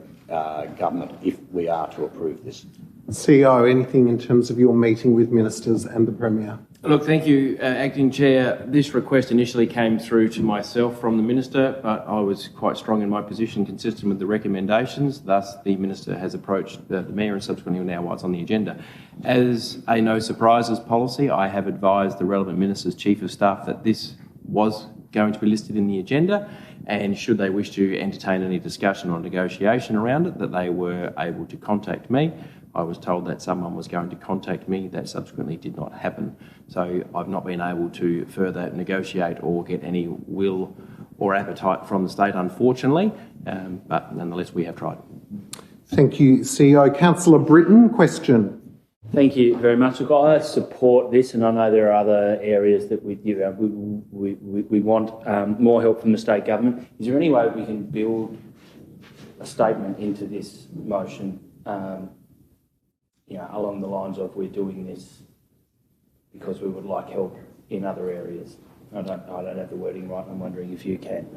government if we are to approve this? CEO, anything in terms of your meeting with ministers and the Premier? Look, thank you, Acting Chair. This request initially came through to myself from the Minister, but I was quite strong in my position consistent with the recommendations. Thus, the Minister has approached the Mayor and subsequently now what's on the agenda. As a no surprises policy, I have advised the relevant Minister's Chief of Staff that this was going to be listed in the agenda, and should they wish to entertain any discussion or negotiation around it, that they were able to contact me. I was told that someone was going to contact me. That subsequently did not happen. So I've not been able to further negotiate or get any will or appetite from the state, unfortunately, but nonetheless we have tried. Thank you, CEO. Councillor Britton, question. Thank you very much. Look, I support this, and I know there are other areas that we want more help from the state government. Is there any way we can build a statement into this motion, along the lines of we're doing this because we would like help in other areas? I don't have the wording right. I'm wondering if you can.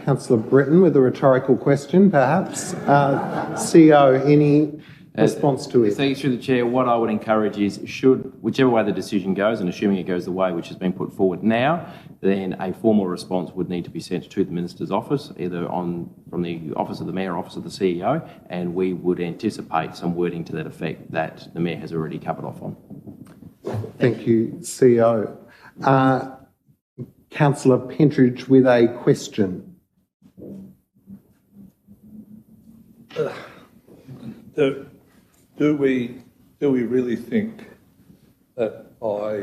Councillor Britton with a rhetorical question, perhaps. CEO, any response to it? Thanks through the Chair. What I would encourage is, whichever way the decision goes, and assuming it goes the way which has been put forward now, then a formal response would need to be sent to the Minister's office, either from the Office of the Mayor or Office of the CEO, and we would anticipate some wording to that effect that the Mayor has already covered off on. Thank you, CEO. Councillor Pentridge with a question. Do we really think that by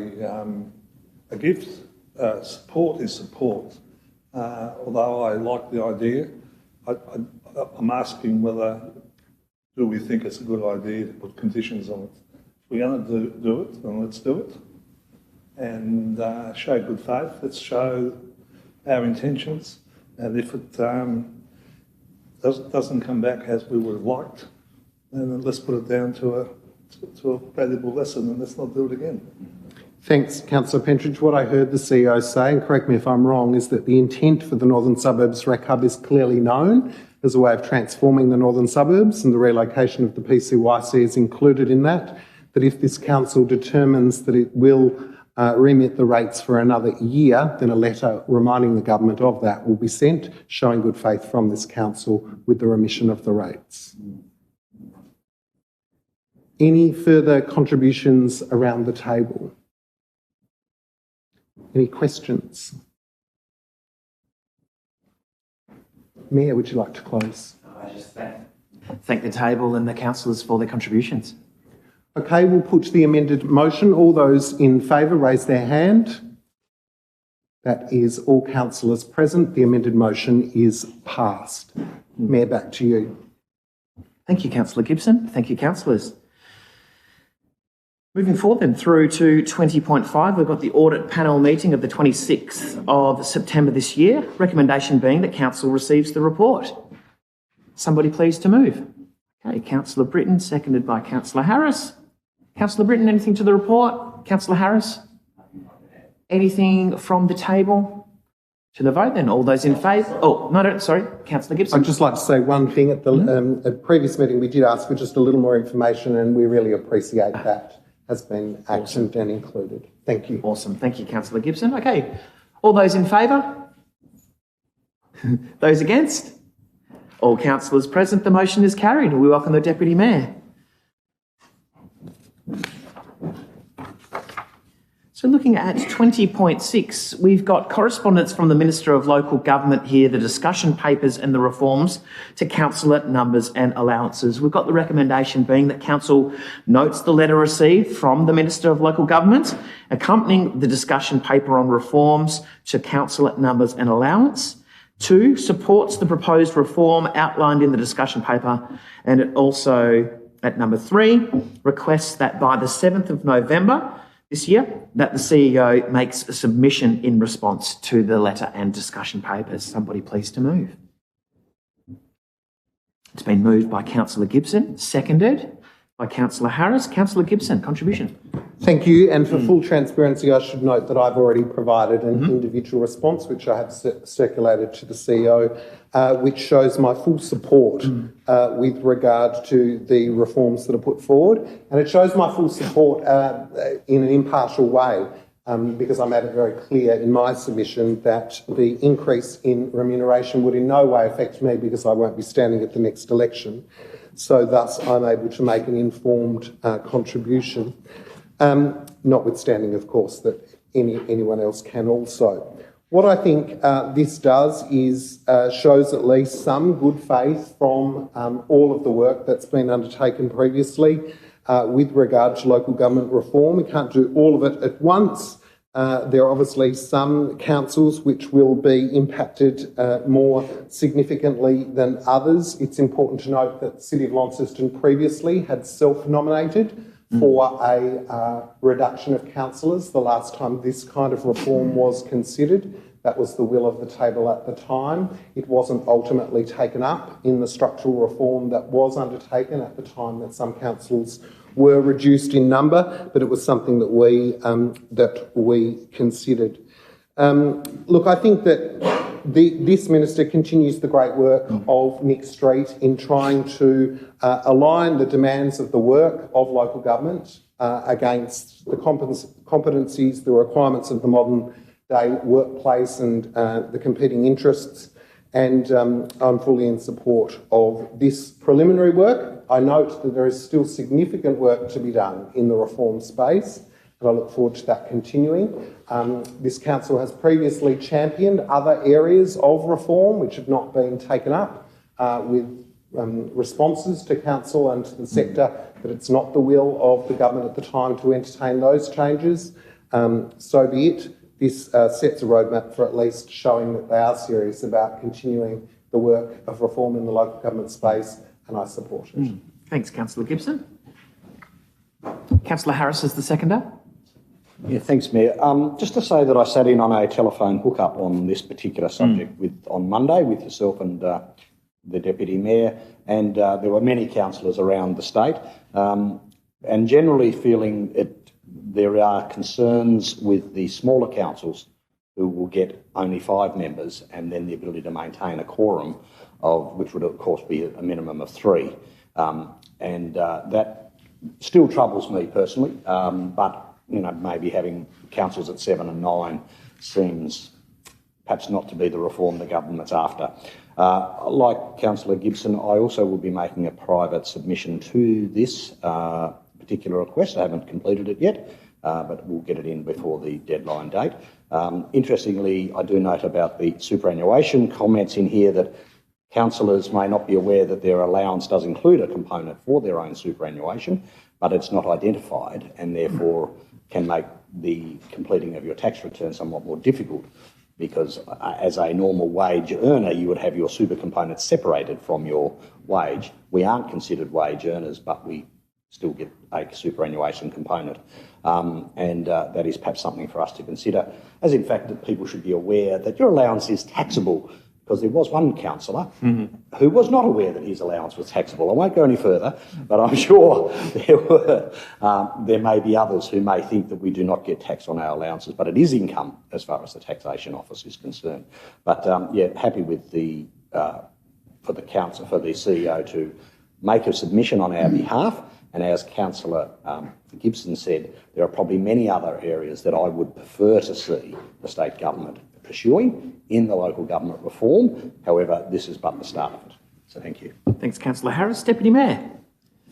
a gift, support is support? Although I like the idea, I'm asking whether do we think it's a good idea to put conditions on it? If we're going to do it, then let's do it. And show good faith. Let's show our intentions. And if it doesn't come back as we would have liked, then let's put it down to a valuable lesson, and let's not do it again. Thanks, Councillor Pentridge. What I heard the CEO say, and correct me if I'm wrong, is that the intent for the Northern Suburbs Rec Hub is clearly known as a way of transforming the northern suburbs, and the relocation of the PCYC is included in that. That if this council determines that it will remit the rates for another year, then a letter reminding the government of that will be sent, showing good faith from this council with the remission of the rates. Any further contributions around the table? Any questions? Mayor, would you like to close? I just thank the table and the councillors for their contributions. Okay, we'll put the amended motion. All those in favour raise their hand. That is all councillors present. The amended motion is passed. Mayor, back to you. Thank you, Councillor Gibson. Thank you, councillors. Moving forward then through to 20.5, we've got the audit panel meeting of the 26th of September this year. Recommendation being that council receives the report. Somebody please to move. Okay, Councillor Britton, seconded by Councillor Harris. Councillor Britton, anything to the report? Councillor Harris? Anything from the table? To the vote then. All those in favour? Oh, no, sorry. Councillor Gibson. I'd just like to say one thing. At the previous meeting, we did ask for just a little more information, and we really appreciate that has been actioned and included. Thank you. Awesome. Thank you, Councillor Gibson. Okay. All those in favour? Those against? All councillors present, the motion is carried. We welcome the Deputy Mayor. So looking at 20.6, we've got correspondence from the Minister of Local Government here, the discussion papers and the reforms to councillor numbers and allowances. We've got the recommendation being that Council notes the letter received from the Minister of Local Government accompanying the discussion paper on reforms to councillor numbers and allowance. 2, supports the proposed reform outlined in the discussion paper, and it also, at number 3, requests that by the 7th of November this year, that the CEO makes a submission in response to the letter and discussion papers. Somebody please to move. It's been moved by Councillor Gibson, seconded by Councillor Harris. Councillor Gibson, contribution. Thank you. And for full transparency, I should note that I've already provided an individual response, which I have circulated to the CEO, which shows my full support with regard to the reforms that are put forward. And it shows my full support in an impartial way, because I made it very clear in my submission that the increase in remuneration would in no way affect me because I won't be standing at the next election. So thus I'm able to make an informed contribution, notwithstanding, of course, that anyone else can also. What I think this does is shows at least some good faith from all of the work that's been undertaken previously with regard to local government reform. We can't do all of it at once. There are obviously some councils which will be impacted more significantly than others. It's important to note that the City of Launceston previously had self-nominated for a reduction of councillors the last time this kind of reform was considered. That was the will of the table at the time. It wasn't ultimately taken up in the structural reform that was undertaken at the time that some councils were reduced in number, but it was something that we considered. Look, I think that this minister continues the great work of Nick Street in trying to align the demands of the work of local government against the competencies, the requirements of the modern day workplace and the competing interests. And I'm fully in support of this preliminary work. I note that there is still significant work to be done in the reform space, and I look forward to that continuing. This council has previously championed other areas of reform which have not been taken up with responses to council and to the sector, but it's not the will of the government at the time to entertain those changes. So be it. This sets a roadmap for at least showing that they are serious about continuing the work of reform in the local government space, and I support it. Thanks, Councillor Gibson. Councillor Harris is the seconder. Yeah, thanks, Mayor. Just to say that I sat in on a telephone hookup on this particular subject on Monday with yourself and the Deputy Mayor, and there were many councillors around the state, and generally feeling there are concerns with the smaller councils who will get only 5 members and then the ability to maintain a quorum of which would of course be a minimum of 3. And that still troubles me personally, but maybe having councils at 7 and 9 seems perhaps not to be the reform the government's after. Like Councillor Gibson, I also will be making a private submission to this particular request. I haven't completed it yet, but we'll get it in before the deadline date. Interestingly, I do note about the superannuation comments in here that councillors may not be aware that their allowance does include a component for their own superannuation, but it's not identified and therefore can make the completing of your tax return somewhat more difficult, because as a normal wage earner, you would have your super components separated from your wage. We aren't considered wage earners, but we still get a superannuation component. That is perhaps something for us to consider, as in fact that people should be aware that your allowance is taxable, because there was one councillor who was not aware that his allowance was taxable. I won't go any further, but I'm sure there may be others who may think that we do not get taxed on our allowances, but it is income as far as the Taxation Office is concerned. But yeah, happy with the for the CEO to make a submission on our behalf. And as Councillor Gibson said, there are probably many other areas that I would prefer to see the state government pursuing in the local government reform. However, this is but the start of it. So thank you. Thanks, Councillor Harris. Deputy Mayor.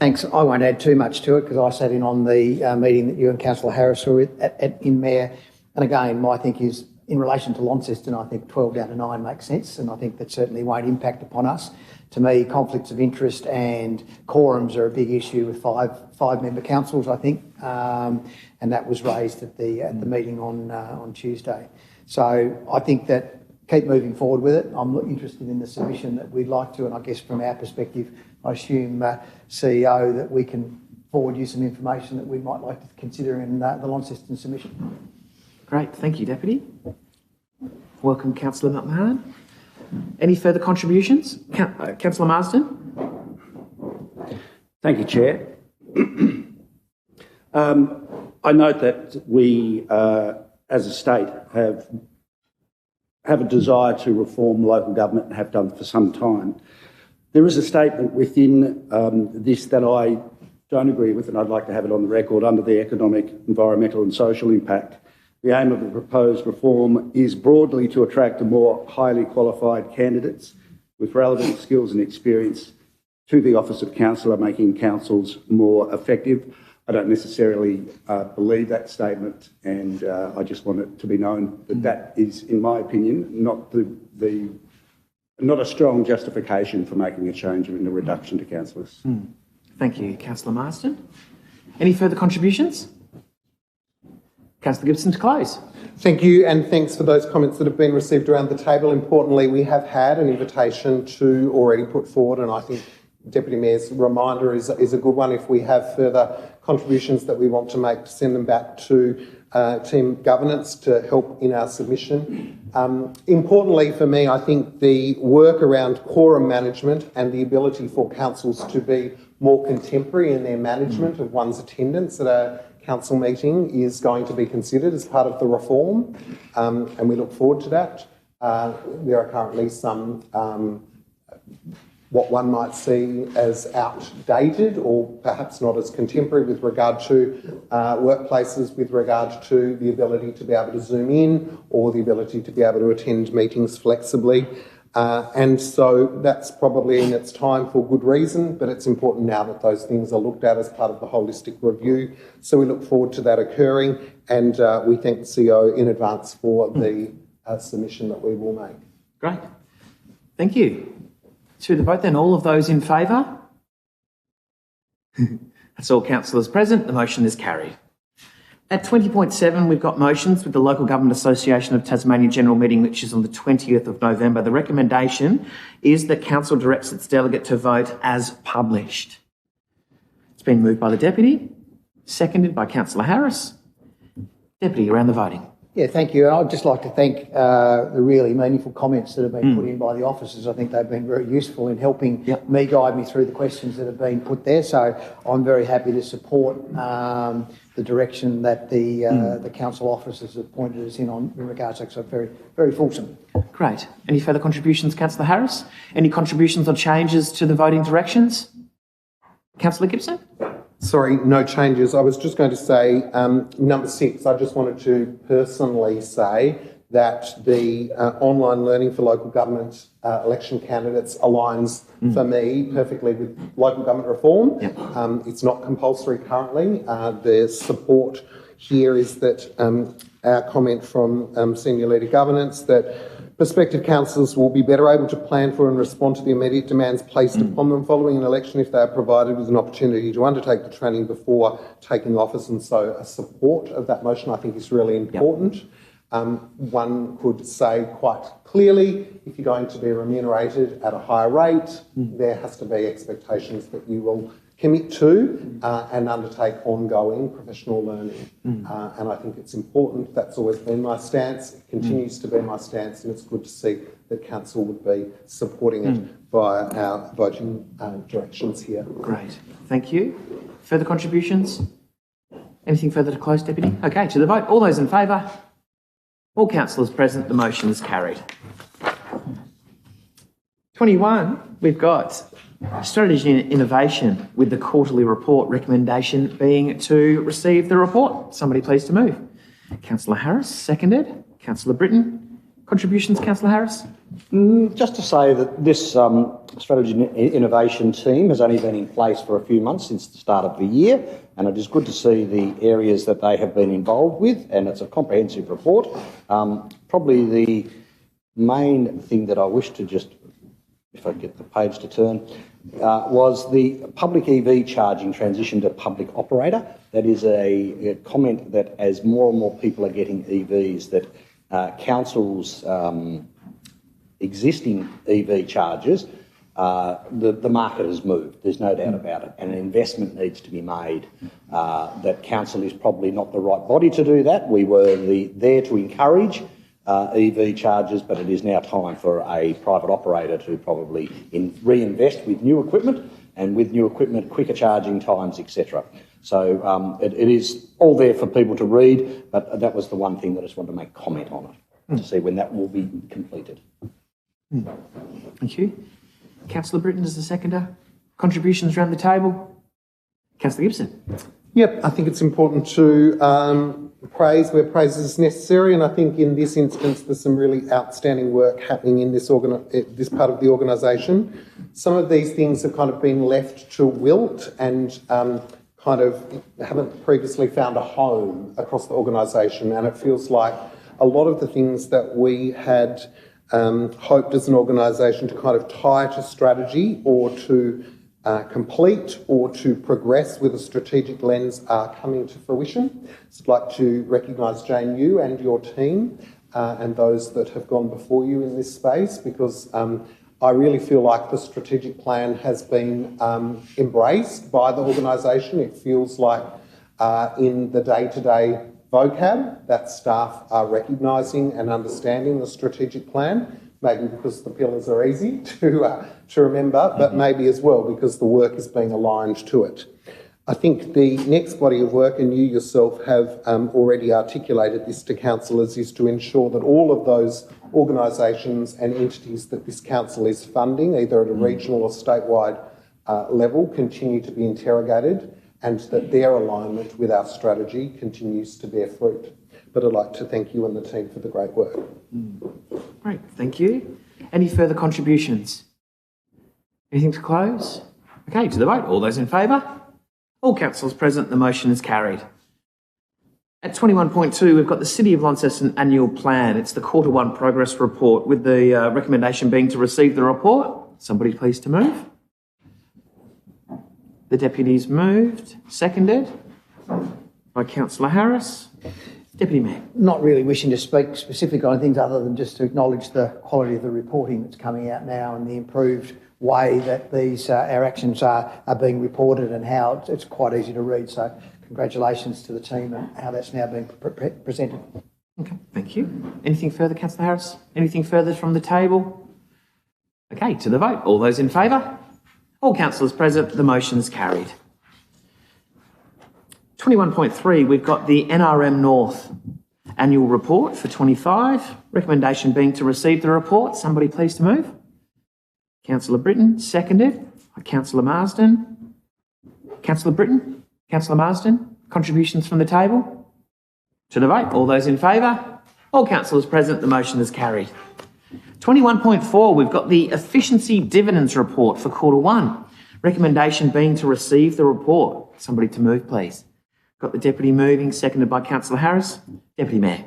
Thanks. I won't add too much to it because I sat in on the meeting that you and Councillor Harris were in Mayor. And again, my think is in relation to Launceston, I think 12 down to 9 makes sense, and I think that certainly won't impact upon us. To me, conflicts of interest and quorums are a big issue with five-member councils, I think, and that was raised at the meeting on Tuesday. So I think that keep moving forward with it. I'm interested in the submission that we'd like to, and I guess from our perspective, I assume, CEO, that we can forward you some information that we might like to consider in the Launceston submission. Great, thank you, Deputy. Welcome, Councillor McMahon. Any further contributions? Councillor Marsden. Thank you, Chair. I note that we, as a state, have a desire to reform local government and have done for some time. There is a statement within this that I don't agree with, and I'd like to have it on the record. Under the economic, environmental and social impact, the aim of the proposed reform is broadly to attract a more highly qualified candidates with relevant skills and experience to the office of councillor, making councils more effective. I don't necessarily believe that statement, and I just want it to be known that that is, in my opinion, not a strong justification for making a change in the reduction to councillors. Thank you, Councillor Marsden. Any further contributions? Councillor Gibson to close. Thank you, and thanks for those comments that have been received around the table. Importantly, we have had an invitation to already put forward, and I think Deputy Mayor's reminder is a good one. If we have further contributions that we want to make, to send them back to team governance to help in our submission. Importantly for me, I think the work around quorum management and the ability for councils to be more contemporary in their management of one's attendance at a council meeting is going to be considered as part of the reform, and we look forward to that. There are currently some what one might see as outdated or perhaps not as contemporary with regard to workplaces, with regard to the ability to be able to zoom in or the ability to be able to attend meetings flexibly. And so that's probably in its time for good reason, but it's important now that those things are looked at as part of the holistic review. So we look forward to that occurring, and we thank the CEO in advance for the submission that we will make. Great. Thank you. To the vote then, all of those in favour? That's all councillors present. The motion is carried. At 20.7, we've got motions with the Local Government Association of Tasmania General Meeting, which is on the 20th of November. The recommendation is that Council directs its delegate to vote as published. It's been moved by the Deputy, seconded by Councillor Harris. Deputy, around the voting. Yeah, thank you. And I'd just like to thank the really meaningful comments that have been put in by the officers. I think they've been very useful in helping me guide me through the questions that have been put there. So I'm very happy to support the direction that the council officers have pointed us in regards to. So very, very fulsome. Great. Any further contributions, Councillor Harris? Any contributions or changes to the voting directions? Councillor Gibson? Sorry, no changes. I was just going to say, number 6, I just wanted to personally say that the online learning for local government election candidates aligns for me perfectly with local government reform. It's not compulsory currently. The support here is that our comment from Senior Leader Governance that prospective councillors will be better able to plan for and respond to the immediate demands placed upon them following an election if they are provided with an opportunity to undertake the training before taking office, and so a support of that motion I think is really important. One could say quite clearly, if you're going to be remunerated at a higher rate, there has to be expectations that you will commit to and undertake ongoing professional learning. And I think it's important. That's always been my stance. It continues to be my stance, and it's good to see that Council would be supporting it via our voting directions here. Great. Thank you. Further contributions? Anything further to close, Deputy? Okay, to the vote. All those in favour? All councillors present, the motion is carried. 21, we've got strategy and innovation with the quarterly report, recommendation being to receive the report. Somebody please to move. Councillor Harris, seconded. Councillor Britton. Contributions, Councillor Harris? Just to say that this strategy and innovation team has only been in place for a few months since the start of the year, and it is good to see the areas that they have been involved with, and it's a comprehensive report. Probably the main thing that I wish to just, if I get the page to turn, was the public EV charging transition to public operator. That is a comment that as more and more people are getting EVs, that councils' existing EV chargers, the market has moved. There's no doubt about it, and an investment needs to be made. That council is probably not the right body to do that. We were there to encourage EV chargers, but it is now time for a private operator to probably reinvest with new equipment, and with new equipment, quicker charging times, etc. So it is all there for people to read, but that was the one thing that I just wanted to make comment on it, to see when that will be completed. Thank you. Councillor Britton is the seconder. Contributions around the table? Councillor Gibson. Yep, I think it's important to praise where praise is necessary, and I think in this instance there's some really outstanding work happening in this part of the organisation. Some of these things have kind of been left to wilt and kind of haven't previously found a home across the organisation, and it feels like a lot of the things that we had hoped as an organisation to kind of tie to strategy or to complete or to progress with a strategic lens are coming to fruition. So I'd like to recognise Jane, you and your team and those that have gone before you in this space, because I really feel like the strategic plan has been embraced by the organisation. It feels like in the day-to-day vocab that staff are recognising and understanding the strategic plan, maybe because the pillars are easy to remember, but maybe as well because the work is being aligned to it. I think the next body of work, and you yourself have already articulated this to councillors, is to ensure that all of those organisations and entities that this council is funding, either at a regional or statewide level, continue to be interrogated, and that their alignment with our strategy continues to bear fruit. But I'd like to thank you and the team for the great work. Great, thank you. Any further contributions? Anything to close? Okay, to the vote. All those in favour? All councillors present, the motion is carried. At 21.2, we've got the City of Launceston Annual Plan. It's the Quarter 1 Progress Report, with the recommendation being to receive the report. Somebody please to move. The deputy's moved. Seconded by Councillor Harris. Deputy Mayor. Not really wishing to speak specifically on things other than just to acknowledge the quality of the reporting that's coming out now and the improved way that these our actions are being reported, and how it's quite easy to read. So congratulations to the team and how that's now being presented. Okay, thank you. Anything further, Councillor Harris? Anything further from the table? Okay, to the vote. All those in favour? All councillors present, the motion is carried. 21.3, we've got the NRM North Annual Report for 25. Recommendation being to receive the report. Somebody please to move. Councillor Britton, seconded by Councillor Marsden. Councillor Britton, Councillor Marsden, contributions from the table? To the vote. All those in favour? All councillors present, the motion is carried. 21.4, we've got the efficiency dividends report for Q1. Recommendation being to receive the report. Somebody to move, please. Got the Deputy moving, seconded by Councillor Harris. Deputy Mayor.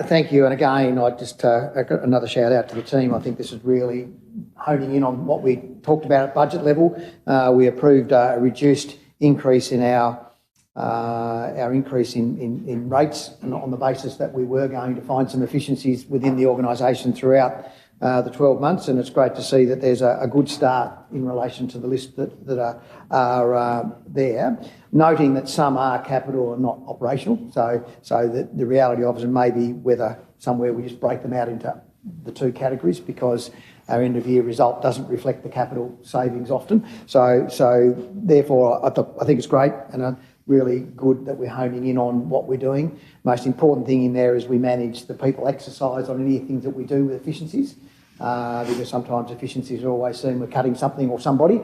Thank you. And again, I just got another shout out to the team. I think this is really honing in on what we talked about at budget level. We approved a reduced increase in our increase in rates, and on the basis that we were going to find some efficiencies within the organisation throughout the 12 months, and it's great to see that there's a good start in relation to the list that are there, noting that some are capital and not operational, so that the reality of it may be whether somewhere we just break them out into the two categories, because our end of year result doesn't reflect the capital savings often. So therefore I think it's great and really good that we're honing in on what we're doing. Most important thing in there is we manage the people exercise on any things that we do with efficiencies, because sometimes efficiencies are always seen we're cutting something or somebody.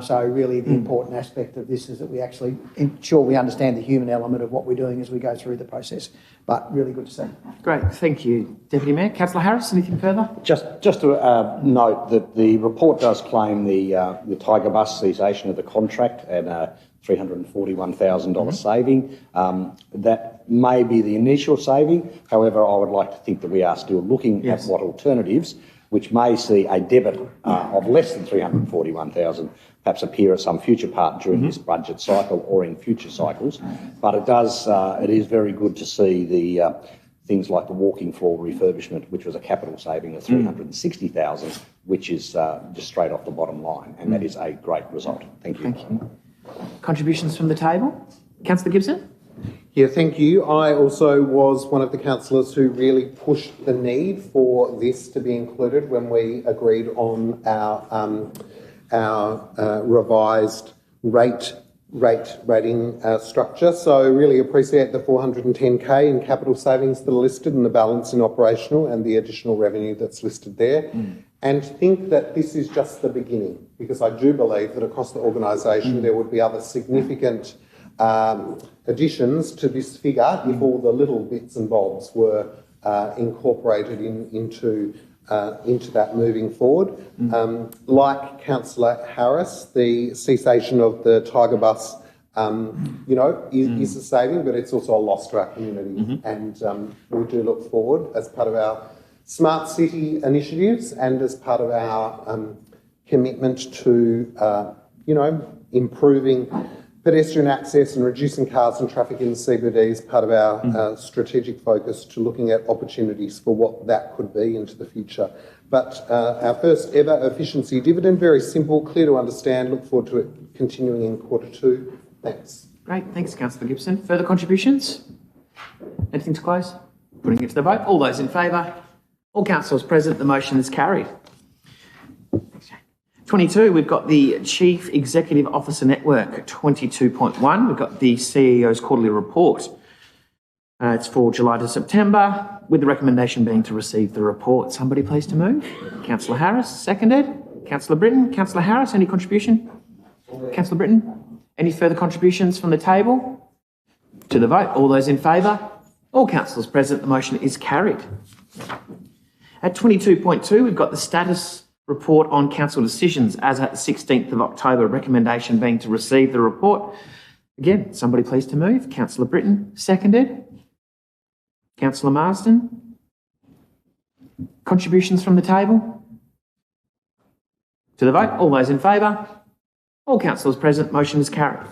So really the important aspect of this is that we actually ensure we understand the human element of what we're doing as we go through the process. But really good to see. Great, thank you, Deputy Mayor. Councillor Harris, anything further? Just to note that the report does claim the Tiger Bus cessation of the contract and $341,000 saving. That may be the initial saving. However, I would like to think that we are still looking at what alternatives, which may see a debit of less than $341,000 perhaps appear at some future part during this budget cycle or in future cycles. But it is very good to see the things like the walking floor refurbishment, which was a capital saving of $360,000, which is just straight off the bottom line, and that is a great result. Thank you. Thank you. Contributions from the table? Councillor Gibson? Yeah, thank you. I also was one of the councillors who really pushed the need for this to be included when we agreed on our revised rating structure. So really appreciate the 410k in capital savings that are listed and the balance in operational and the additional revenue that's listed there. And think that this is just the beginning, because I do believe that across the organisation there would be other significant additions to this figure if all the little bits and bobs were incorporated into that moving forward. Like Councillor Harris, the cessation of the Tiger Bus, is a saving, but it's also a loss to our community. And we do look forward as part of our Smart City initiatives and as part of our commitment to, improving pedestrian access and reducing cars and traffic in the CBD as part of our strategic focus to looking at opportunities for what that could be into the future. But our first ever efficiency dividend, very simple, clear to understand. Look forward to it continuing in Q2. Thanks. Great, thanks, Councillor Gibson. Further contributions? Anything to close? Putting it to the vote. All those in favour? All councillors present, the motion is carried. 22, we've got the Chief Executive Officer Network. 22.1, we've got the CEO's quarterly report. It's for July to September, with the recommendation being to receive the report. Somebody please to move. Councillor Harris, seconded. Councillor Britton. Councillor Harris, any contribution? Councillor Britton, any further contributions from the table? To the vote, all those in favour? All councillors present, the motion is carried. At 22.2, we've got the status report on council decisions as at the 16th of October, recommendation being to receive the report. Again, somebody please to move. Councillor Britton, seconded. Councillor Marsden. Contributions from the table? To the vote, all those in favour? All councillors present, motion is carried.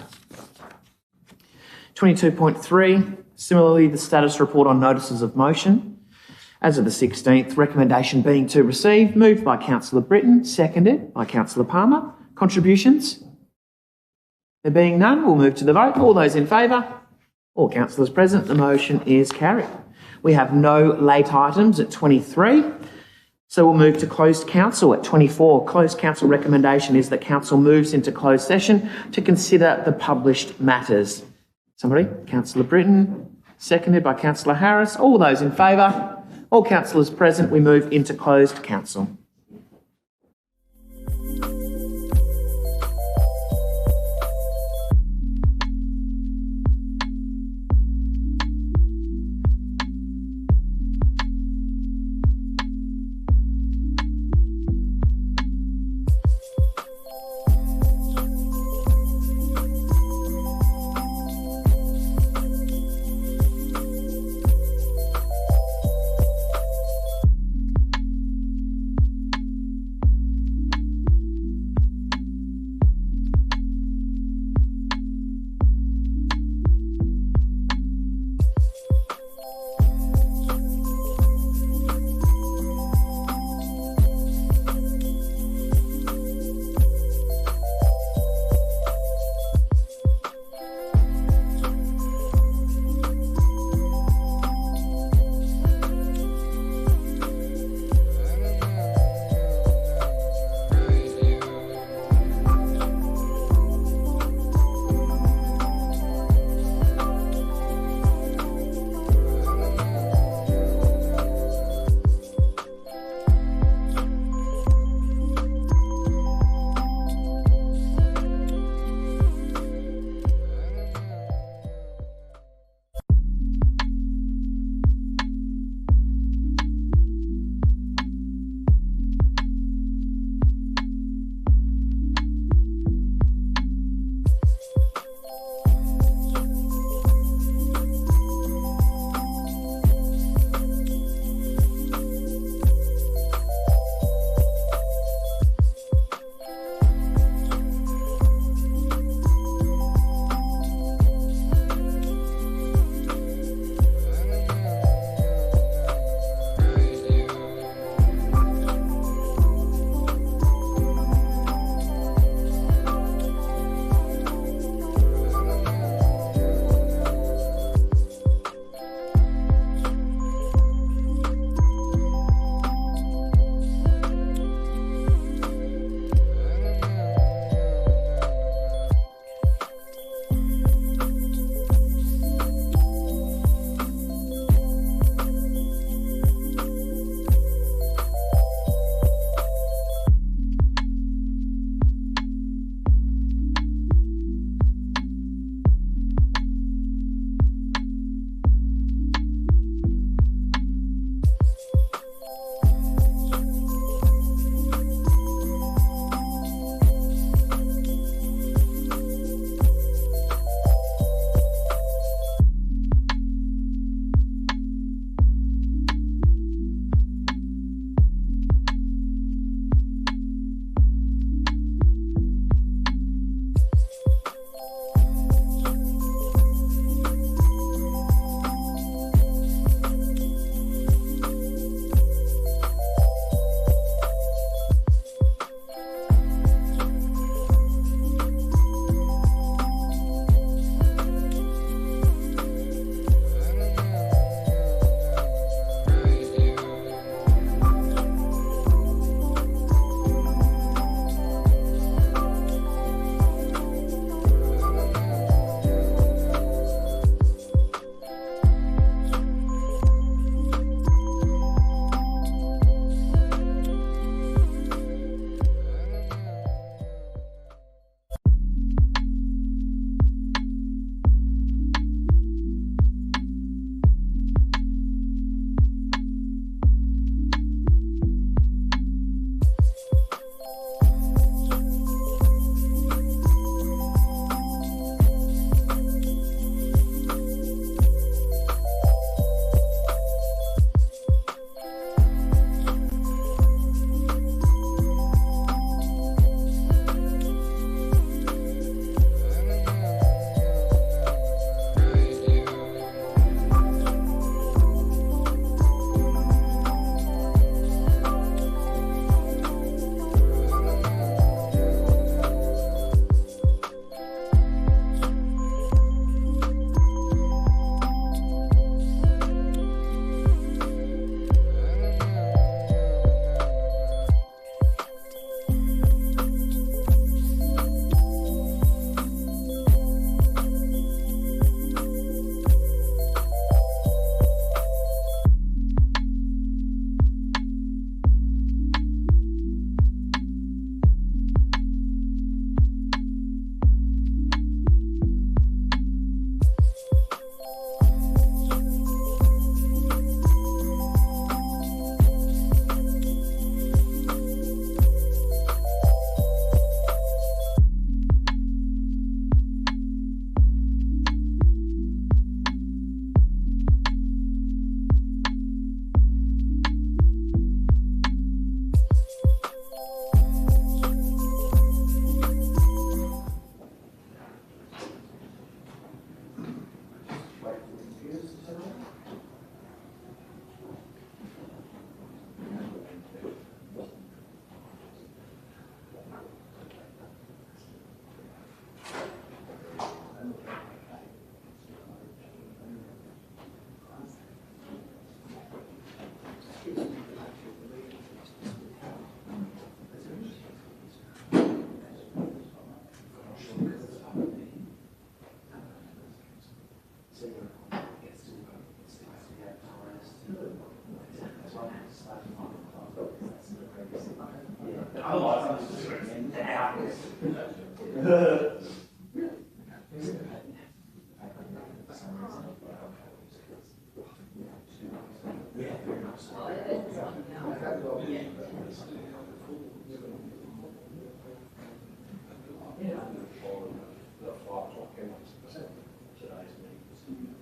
22.3, similarly the status report on notices of motion. As of the 16th, recommendation being to receive, moved by Councillor Britton, seconded by Councillor Palmer. Contributions? There being none, we'll move to the vote. All those in favour? All councillors present, the motion is carried. We have no late items at 23, so we'll move to closed council at 24. Closed council recommendation is that council moves into closed session to consider the published matters. Somebody? Councillor Britton, seconded by Councillor Harris. All those in favour? All councillors present, we move into closed council.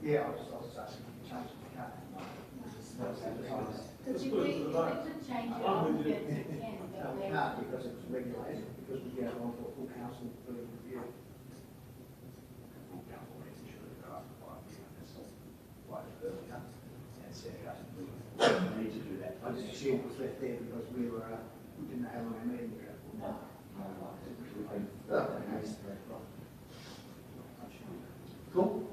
Yeah, I was asking to change the Because if we change it on to 10, we can't because it's regulated, because we get on for full council for review. We need to do that. I just assumed it was left there because we didn't have a meeting. Cool.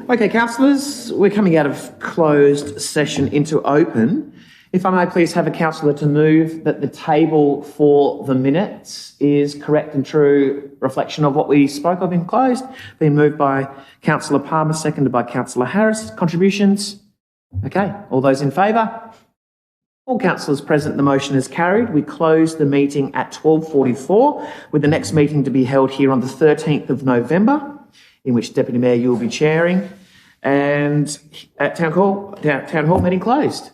Okay, councillors, we're coming out of closed session into open. If I may please have a councillor to move that the table for the minutes is correct and true reflection of what we spoke of in closed. Being moved by councillor Palmer, seconded by councillor Harris. Contributions? Okay, all those in favour? All councillors present, the motion is carried. We close the meeting at 12:44, with the next meeting to be held here on the 13th of November, in which Deputy Mayor you will be chairing, and at Town Hall meeting closed.